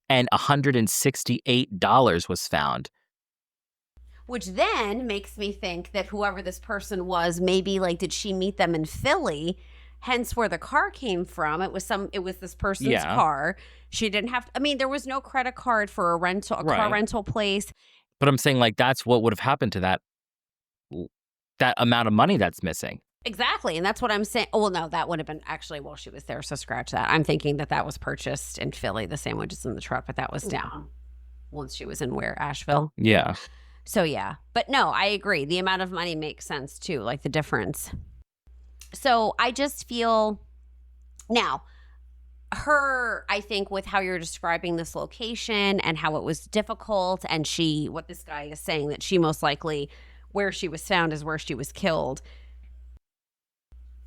Speaker 1: and $168 was found.
Speaker 2: Which then makes me think that whoever this person was, maybe like, did she meet them in Philly? Hence where the car came from. It was this person's car. She didn't have, there was no credit card for a car rental place.
Speaker 1: But I'm saying like that's what would have happened to that amount of money that's missing.
Speaker 2: Exactly. And that's what I'm saying. Oh, well, no, that would have been actually while she was there. So scratch that. I'm thinking that was purchased in Philly, the sandwiches in the truck, but that was down once she was in Asheville.
Speaker 1: Yeah.
Speaker 2: So yeah. But no, I agree. The amount of money makes sense too, like the difference. So I just feel now I think with how you're describing this location and how it was difficult, and what this guy is saying that she most likely where she was found is where she was killed.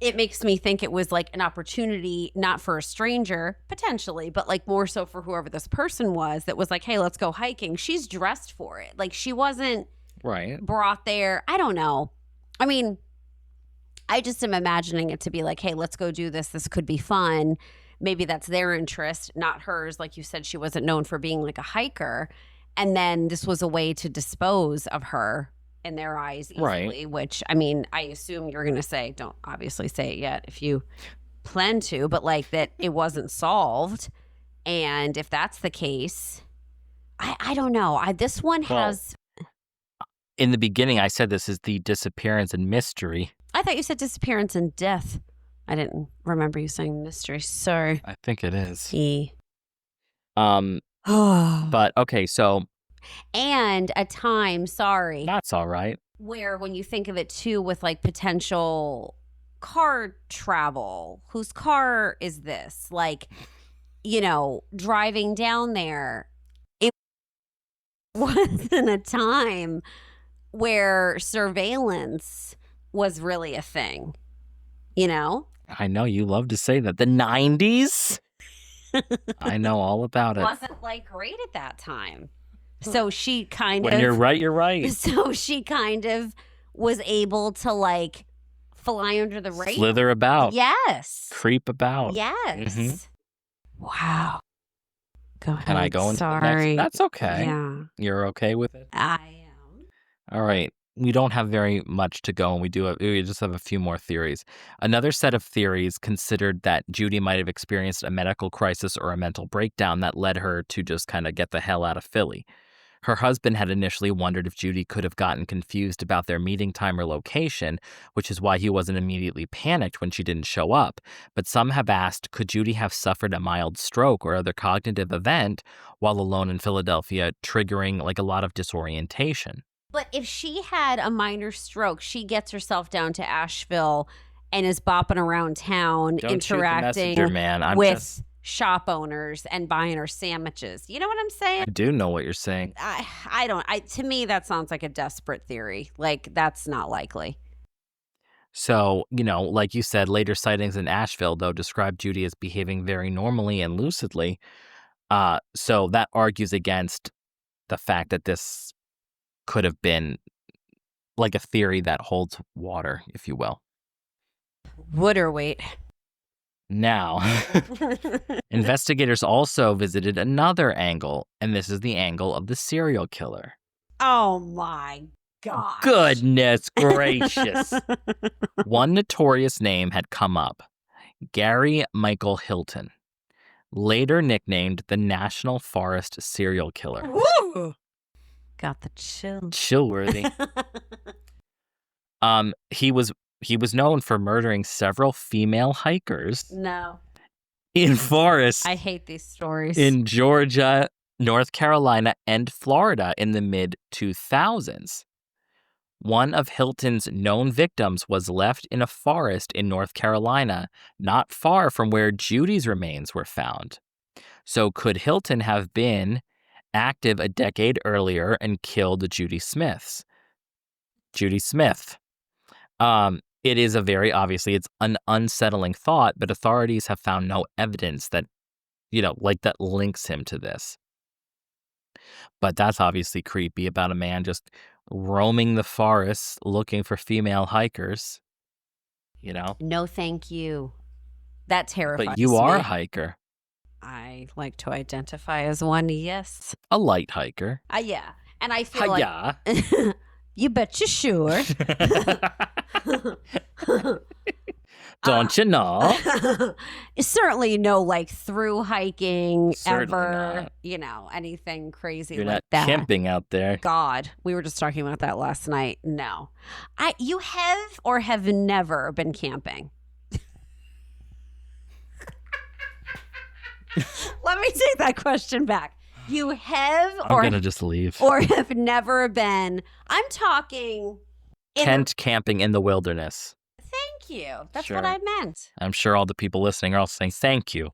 Speaker 2: It makes me think it was like an opportunity, not for a stranger potentially, but like more so for whoever this person was that was like, hey, let's go hiking. She's dressed for it. Like she wasn't brought there. I don't know. I just am imagining it to be like, hey, let's go do this. This could be fun. Maybe that's their interest, not hers. Like you said, she wasn't known for being like a hiker. And then this was a way to dispose of her in their eyes easily, which, I assume you're going to say, don't obviously say it yet if you plan to, but like that it wasn't solved. And if that's the case, I don't know. This one has...
Speaker 1: In the beginning, I said this is the disappearance and mystery
Speaker 2: I thought you said disappearance and death. I didn't remember you saying mystery. Sorry.
Speaker 1: I think it is.
Speaker 2: E.
Speaker 1: But okay, so
Speaker 2: And a time, sorry,
Speaker 1: that's all right.
Speaker 2: where when you think of it too with like potential car travel, whose car is this? Like, driving down there, it wasn't a time where surveillance was really a thing,
Speaker 1: I know you love to say that. The 90s? I know all about it.
Speaker 2: Wasn't like great at that time. So she kind
Speaker 1: When you're right, you're right.
Speaker 2: So she kind of was able to like fly under the radar.
Speaker 1: Slither about.
Speaker 2: Yes.
Speaker 1: Creep about.
Speaker 2: Yes.
Speaker 1: Mhm.
Speaker 2: Wow. Go ahead.
Speaker 1: Can I go into the next? That's okay.
Speaker 2: Yeah.
Speaker 1: You're okay with it?
Speaker 2: I am.
Speaker 1: All right. We don't have very much to go, and we just have a few more theories. Another set of theories considered that Judy might have experienced a medical crisis or a mental breakdown that led her to just kind of get the hell out of Philly. Her husband had initially wondered if Judy could have gotten confused about their meeting time or location, which is why he wasn't immediately panicked when she didn't show up. But some have asked, could Judy have suffered a mild stroke or other cognitive event while alone in Philadelphia, triggering like a lot of disorientation?
Speaker 2: But if she had a minor stroke, she gets herself down to Asheville and is bopping around town,
Speaker 1: Don't shoot the
Speaker 2: interacting
Speaker 1: messenger, man.
Speaker 2: with shop owners and buying her sandwiches. You know what I'm saying?
Speaker 1: I do know what you're saying.
Speaker 2: I don't. To me, that sounds like a desperate theory. Like, that's not likely.
Speaker 1: So, like you said, later sightings in Asheville, though, describe Judy as behaving very normally and lucidly. So that argues against the fact that this could have been like a theory that holds water, if you will.
Speaker 2: Wood or weight?
Speaker 1: Now, investigators also visited another angle, and this is the angle of the serial killer.
Speaker 2: Oh my gosh.
Speaker 1: Goodness gracious. One notorious name had come up, Gary Michael Hilton, later nicknamed the National Forest Serial Killer.
Speaker 2: Woo! Got the chill.
Speaker 1: Chill-worthy. He was known for murdering several female hikers.
Speaker 2: No.
Speaker 1: In forests.
Speaker 2: I hate these stories.
Speaker 1: In Georgia, North Carolina, and Florida in the mid-2000s. One of Hilton's known victims was left in a forest in North Carolina, not far from where Judy's remains were found. So could Hilton have been active a decade earlier and killed Judy Smith? It is it's an unsettling thought, but authorities have found no evidence that, that links him to this. But that's obviously creepy about a man just roaming the forests looking for female hikers,
Speaker 2: No, thank you. That terrifies me.
Speaker 1: But you are a hiker.
Speaker 2: I like to identify as one, yes.
Speaker 1: A light hiker.
Speaker 2: Yeah. And I feel like...
Speaker 1: Yeah.
Speaker 2: You bet you sure.
Speaker 1: Don't you know?
Speaker 2: Certainly no like through hiking
Speaker 1: Certainly
Speaker 2: ever,
Speaker 1: not.
Speaker 2: Anything crazy
Speaker 1: You're
Speaker 2: like
Speaker 1: not
Speaker 2: that.
Speaker 1: camping out there.
Speaker 2: God, we were just talking about that last night. No. You have or have never been camping? Let me take that question back. You have
Speaker 1: I'm going to just leave.
Speaker 2: Or have never been. I'm talking
Speaker 1: tent camping in the wilderness.
Speaker 2: Thank you. That's
Speaker 1: Sure.
Speaker 2: what I meant.
Speaker 1: I'm sure all the people listening are all saying thank you.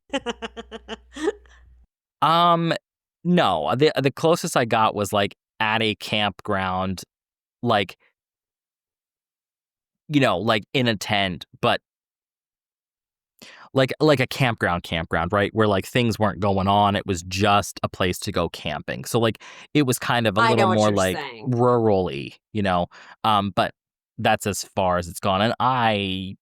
Speaker 1: No. The closest I got was like at a campground, like in a tent, but like a campground, right? Where like things weren't going on. It was just a place to go camping. So like it was kind of a little more like rural-y, but that's as far as it's gone. And I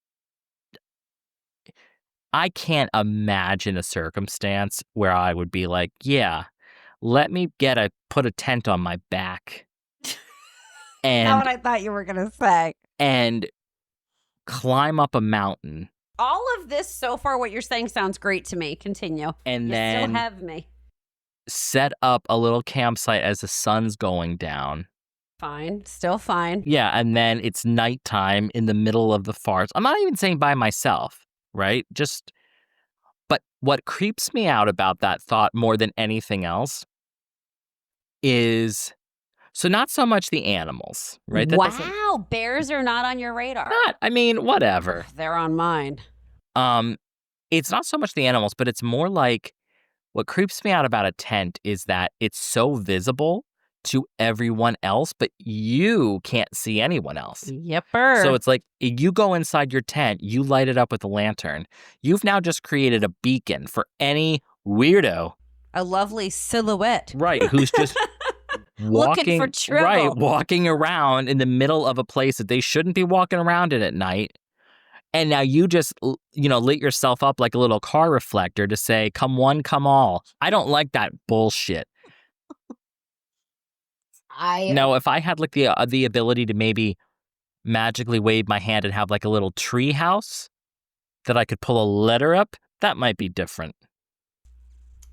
Speaker 1: can't imagine a circumstance where I would be like, yeah, let me put a tent on my back. And
Speaker 2: not what I thought you were going to say.
Speaker 1: And climb up a mountain.
Speaker 2: All of this so far, what you're saying sounds great to me. Continue.
Speaker 1: And
Speaker 2: you
Speaker 1: then
Speaker 2: still have me.
Speaker 1: Set up a little campsite as the sun's going down.
Speaker 2: Fine. Still fine.
Speaker 1: Yeah, and then it's nighttime in the middle of the forest. I'm not even saying by myself, right? But what creeps me out about that thought more than anything else is so not so much the animals, right? That doesn't
Speaker 2: Wow. Bears are not on your radar.
Speaker 1: I mean, whatever.
Speaker 2: They're on mine.
Speaker 1: Um, it's not so much the animals, but it's more like what creeps me out about a tent is that it's so visible to everyone else, but you can't see anyone else.
Speaker 2: Yepper.
Speaker 1: So it's like you go inside your tent, you light it up with a lantern. You've now just created a beacon for any weirdo.
Speaker 2: A lovely silhouette.
Speaker 1: Right, who's just
Speaker 2: Looking for trouble.
Speaker 1: Right, walking around in the middle of a place that they shouldn't be walking around in at night. And now you just, lit yourself up like a little car reflector to say, come one, come all. I don't like that bullshit. No, if I had like the ability to maybe magically wave my hand and have like a little tree house that I could pull a letter up, that might be different.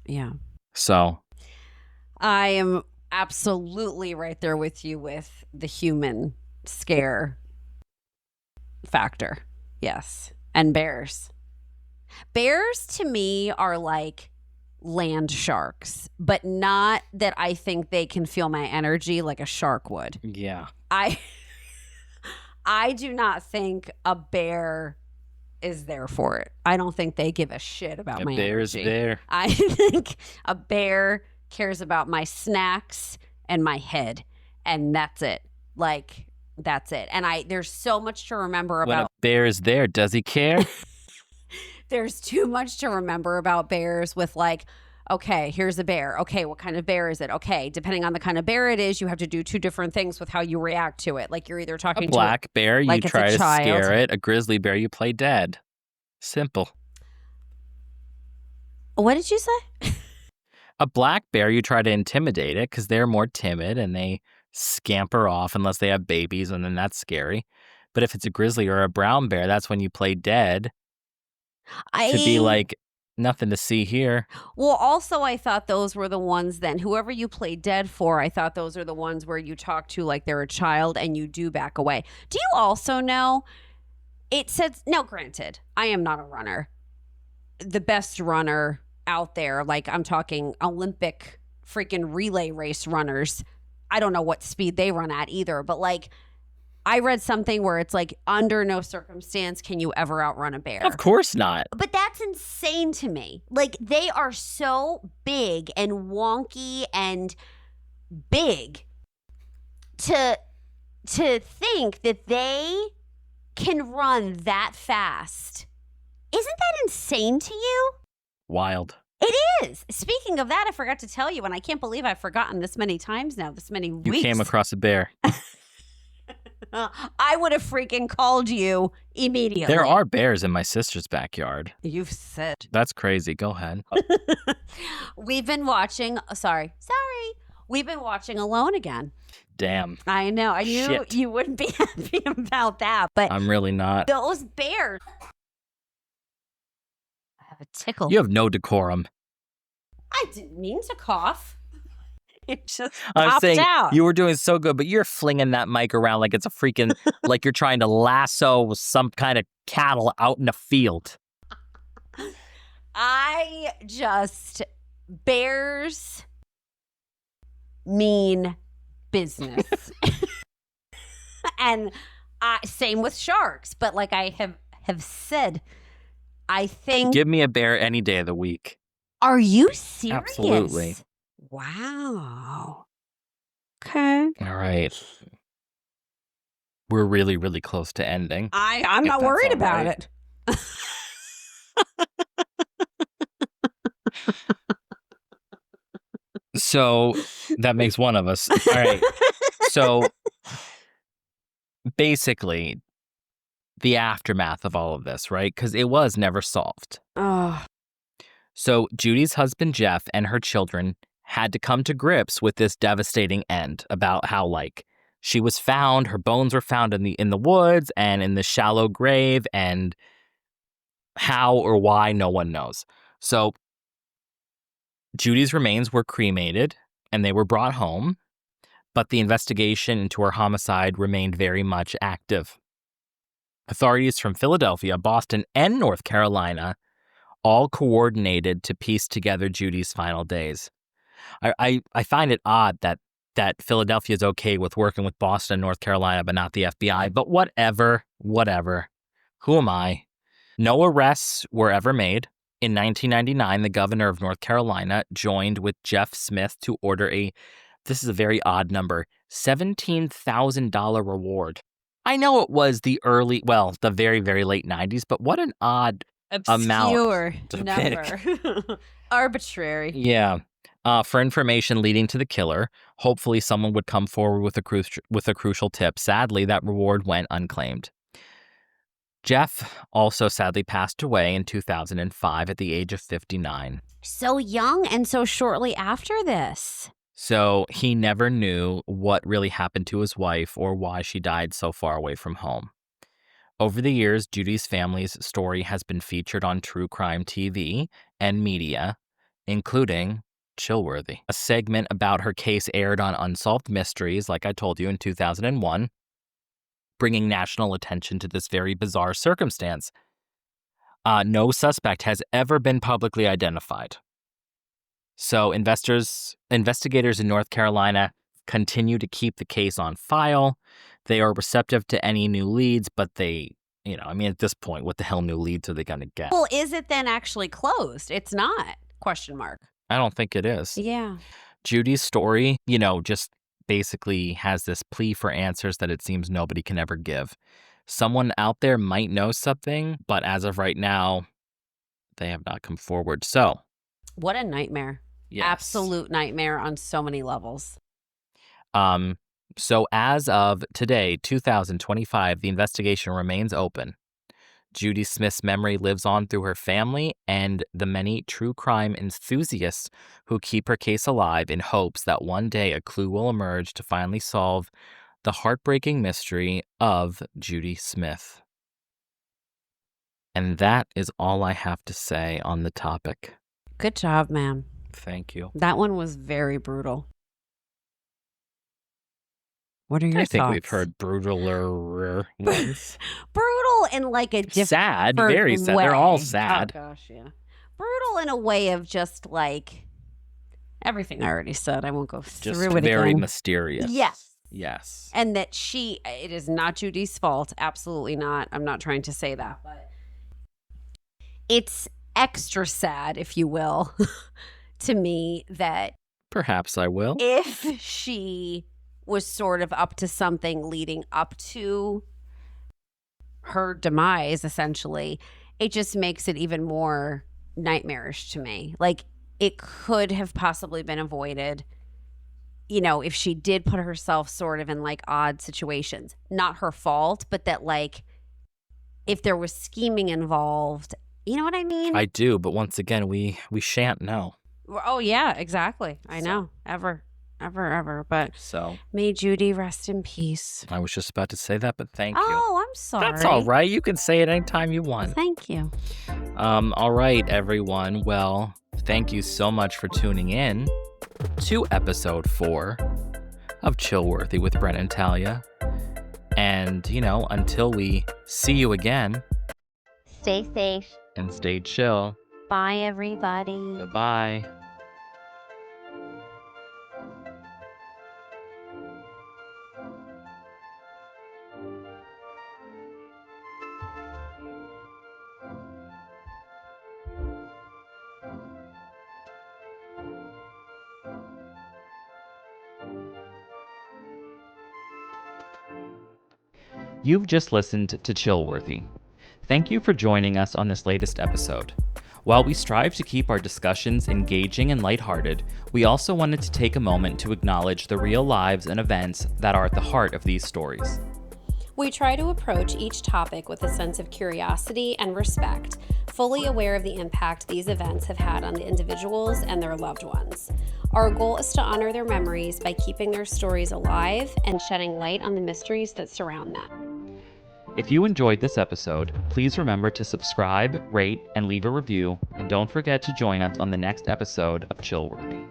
Speaker 2: Yeah.
Speaker 1: So.
Speaker 2: I am absolutely right there with you with the human scare factor. Yes. And bears. Bears to me are like land sharks, but not that I think they can feel my energy like a shark would.
Speaker 1: Yeah.
Speaker 2: I do not think a bear is there for it. I don't think they give a shit about my energy.
Speaker 1: A bear is there.
Speaker 2: I think a bear cares about my snacks and my head, and that's it. Like, that's it. And there's so much to remember about.
Speaker 1: When a bear is there, does he care?
Speaker 2: There's too much to remember about bears with like, okay, here's a bear. Okay, what kind of bear is it? Okay, depending on the kind of bear it is, you have to do two different things with how you react to it. Like you're either talking to
Speaker 1: a black bear,
Speaker 2: like
Speaker 1: you try to
Speaker 2: child.
Speaker 1: scare it. A grizzly bear, you play dead. Simple.
Speaker 2: What did you say?
Speaker 1: A black bear, you try to intimidate it because they're more timid and they scamper off unless they have babies, and then that's scary. But if it's a grizzly or a brown bear, that's when you play dead. To be like, nothing to see here.
Speaker 2: Well, also, I thought those were the ones then, whoever you play dead for, I thought those are the ones where you talk to like they're a child and you do back away. Do you also know, it says, now granted, I am not a runner. The best runner out there, like I'm talking Olympic freaking relay race runners. I don't know what speed they run at either, but like, I read something where it's like, under no circumstance can you ever outrun a bear.
Speaker 1: Of course not.
Speaker 2: But that's insane to me. Like, they are so big and wonky and big to think that they can run that fast. Isn't that insane to you?
Speaker 1: Wild.
Speaker 2: It is. Speaking of that, I forgot to tell you, and I can't believe I've forgotten this many times now, this many weeks.
Speaker 1: You came across a bear.
Speaker 2: I would have freaking called you immediately.
Speaker 1: There are bears in my sister's backyard.
Speaker 2: You've said.
Speaker 1: That's crazy. Go ahead.
Speaker 2: We've been watching. Sorry. We've been watching Alone again.
Speaker 1: Damn.
Speaker 2: I know. I knew you wouldn't be happy about that, but
Speaker 1: I'm really not.
Speaker 2: Those bears. I have a tickle.
Speaker 1: You have no decorum.
Speaker 2: I didn't mean to cough. It just
Speaker 1: I'm
Speaker 2: popped
Speaker 1: saying
Speaker 2: out.
Speaker 1: You were doing so good, but you're flinging that mic around like it's a freaking, like you're trying to lasso some kind of cattle out in a field.
Speaker 2: Bears mean business. And same with sharks. But like I have said, I think.
Speaker 1: Give me a bear any day of the week.
Speaker 2: Are you serious?
Speaker 1: Absolutely.
Speaker 2: Wow. Okay.
Speaker 1: All right. We're really, really close to ending.
Speaker 2: I'm not worried about it.
Speaker 1: So that makes one of us. All right. So basically, the aftermath of all of this, right? Because it was never solved.
Speaker 2: Oh.
Speaker 1: So Judy's husband, Jeff, and her children had to come to grips with this devastating end about how, like, she was found, her bones were found in the woods and in the shallow grave, and how or why, no one knows. So Judy's remains were cremated and they were brought home, but the investigation into her homicide remained very much active. Authorities from Philadelphia, Boston, and North Carolina all coordinated to piece together Judy's final days. I find it odd that Philadelphia is okay with working with Boston and North Carolina, but not the FBI. But whatever. Who am I? No arrests were ever made. In 1999, the governor of North Carolina joined with Jeff Smith to order this is a very odd number, $17,000 reward. I know it was the very, very late 90s, but what an odd
Speaker 2: obscure
Speaker 1: amount to
Speaker 2: number.
Speaker 1: pick.
Speaker 2: Arbitrary.
Speaker 1: Yeah. For information leading to the killer. Hopefully someone would come forward with a crucial tip. Sadly, that reward went unclaimed. Jeff also sadly passed away in 2005 at the age of 59.
Speaker 2: So young and so shortly after this.
Speaker 1: So he never knew what really happened to his wife or why she died so far away from home. Over the years, Judy's family's story has been featured on true crime TV and media, including Chillworthy. A segment about her case aired on Unsolved Mysteries, like I told you, in 2001, bringing national attention to this very bizarre circumstance. No suspect has ever been publicly identified. So investigators in North Carolina continue to keep the case on file. They are receptive to any new leads, but at this point, what the hell new leads are they going to get?
Speaker 2: Well, is it then actually closed? It's not, ?
Speaker 1: I don't think it is.
Speaker 2: Yeah.
Speaker 1: Judy's story, just basically has this plea for answers that it seems nobody can ever give. Someone out there might know something, but as of right now, they have not come forward. So,
Speaker 2: what a nightmare.
Speaker 1: yes.
Speaker 2: Absolute nightmare on so many levels.
Speaker 1: So as of today, 2025, the investigation remains open. Judy Smith's memory lives on through her family and the many true crime enthusiasts who keep her case alive in hopes that one day a clue will emerge to finally solve the heartbreaking mystery of Judy Smith. And that is all I have to say on the topic.
Speaker 2: Good job, man.
Speaker 1: Thank you.
Speaker 2: That one was very brutal. What are your thoughts?
Speaker 1: I think we've heard brutaler ones.
Speaker 2: Brutal in like a different
Speaker 1: sad, very sad.
Speaker 2: way.
Speaker 1: They're all sad.
Speaker 2: Oh gosh, yeah. Brutal in a way of just like everything I already said. I won't go through it again.
Speaker 1: Very mysterious.
Speaker 2: Yes. And that it is not Judy's fault. Absolutely not. I'm not trying to say that, but it's extra sad, if you will, to me that
Speaker 1: perhaps I will.
Speaker 2: If she was sort of up to something leading up to her demise, essentially, it just makes it even more nightmarish to me. Like, it could have possibly been avoided, if she did put herself sort of in like odd situations. Not her fault, but that like if there was scheming involved, you know what I mean?
Speaker 1: I do, but once again, we shan't know.
Speaker 2: Oh yeah, exactly. I know. Ever. But may Judy rest in peace.
Speaker 1: I was just about to say that, but thank you.
Speaker 2: Oh, I'm sorry.
Speaker 1: That's all right. You can say it anytime you want.
Speaker 2: Thank you.
Speaker 1: All right, everyone. Well, thank you so much for tuning in to episode 4 of Chillworthy with Brent and Talia. And, until we see you again,
Speaker 3: stay safe
Speaker 1: and stay chill.
Speaker 3: Bye, everybody.
Speaker 1: Goodbye. You've just listened to Chillworthy. Thank you for joining us on this latest episode. While we strive to keep our discussions engaging and lighthearted, we also wanted to take a moment to acknowledge the real lives and events that are at the heart of these stories.
Speaker 2: We try to approach each topic with a sense of curiosity and respect, fully aware of the impact these events have had on the individuals and their loved ones. Our goal is to honor their memories by keeping their stories alive and shedding light on the mysteries that surround them.
Speaker 1: If you enjoyed this episode, please remember to subscribe, rate, and leave a review, and don't forget to join us on the next episode of Chillworthy.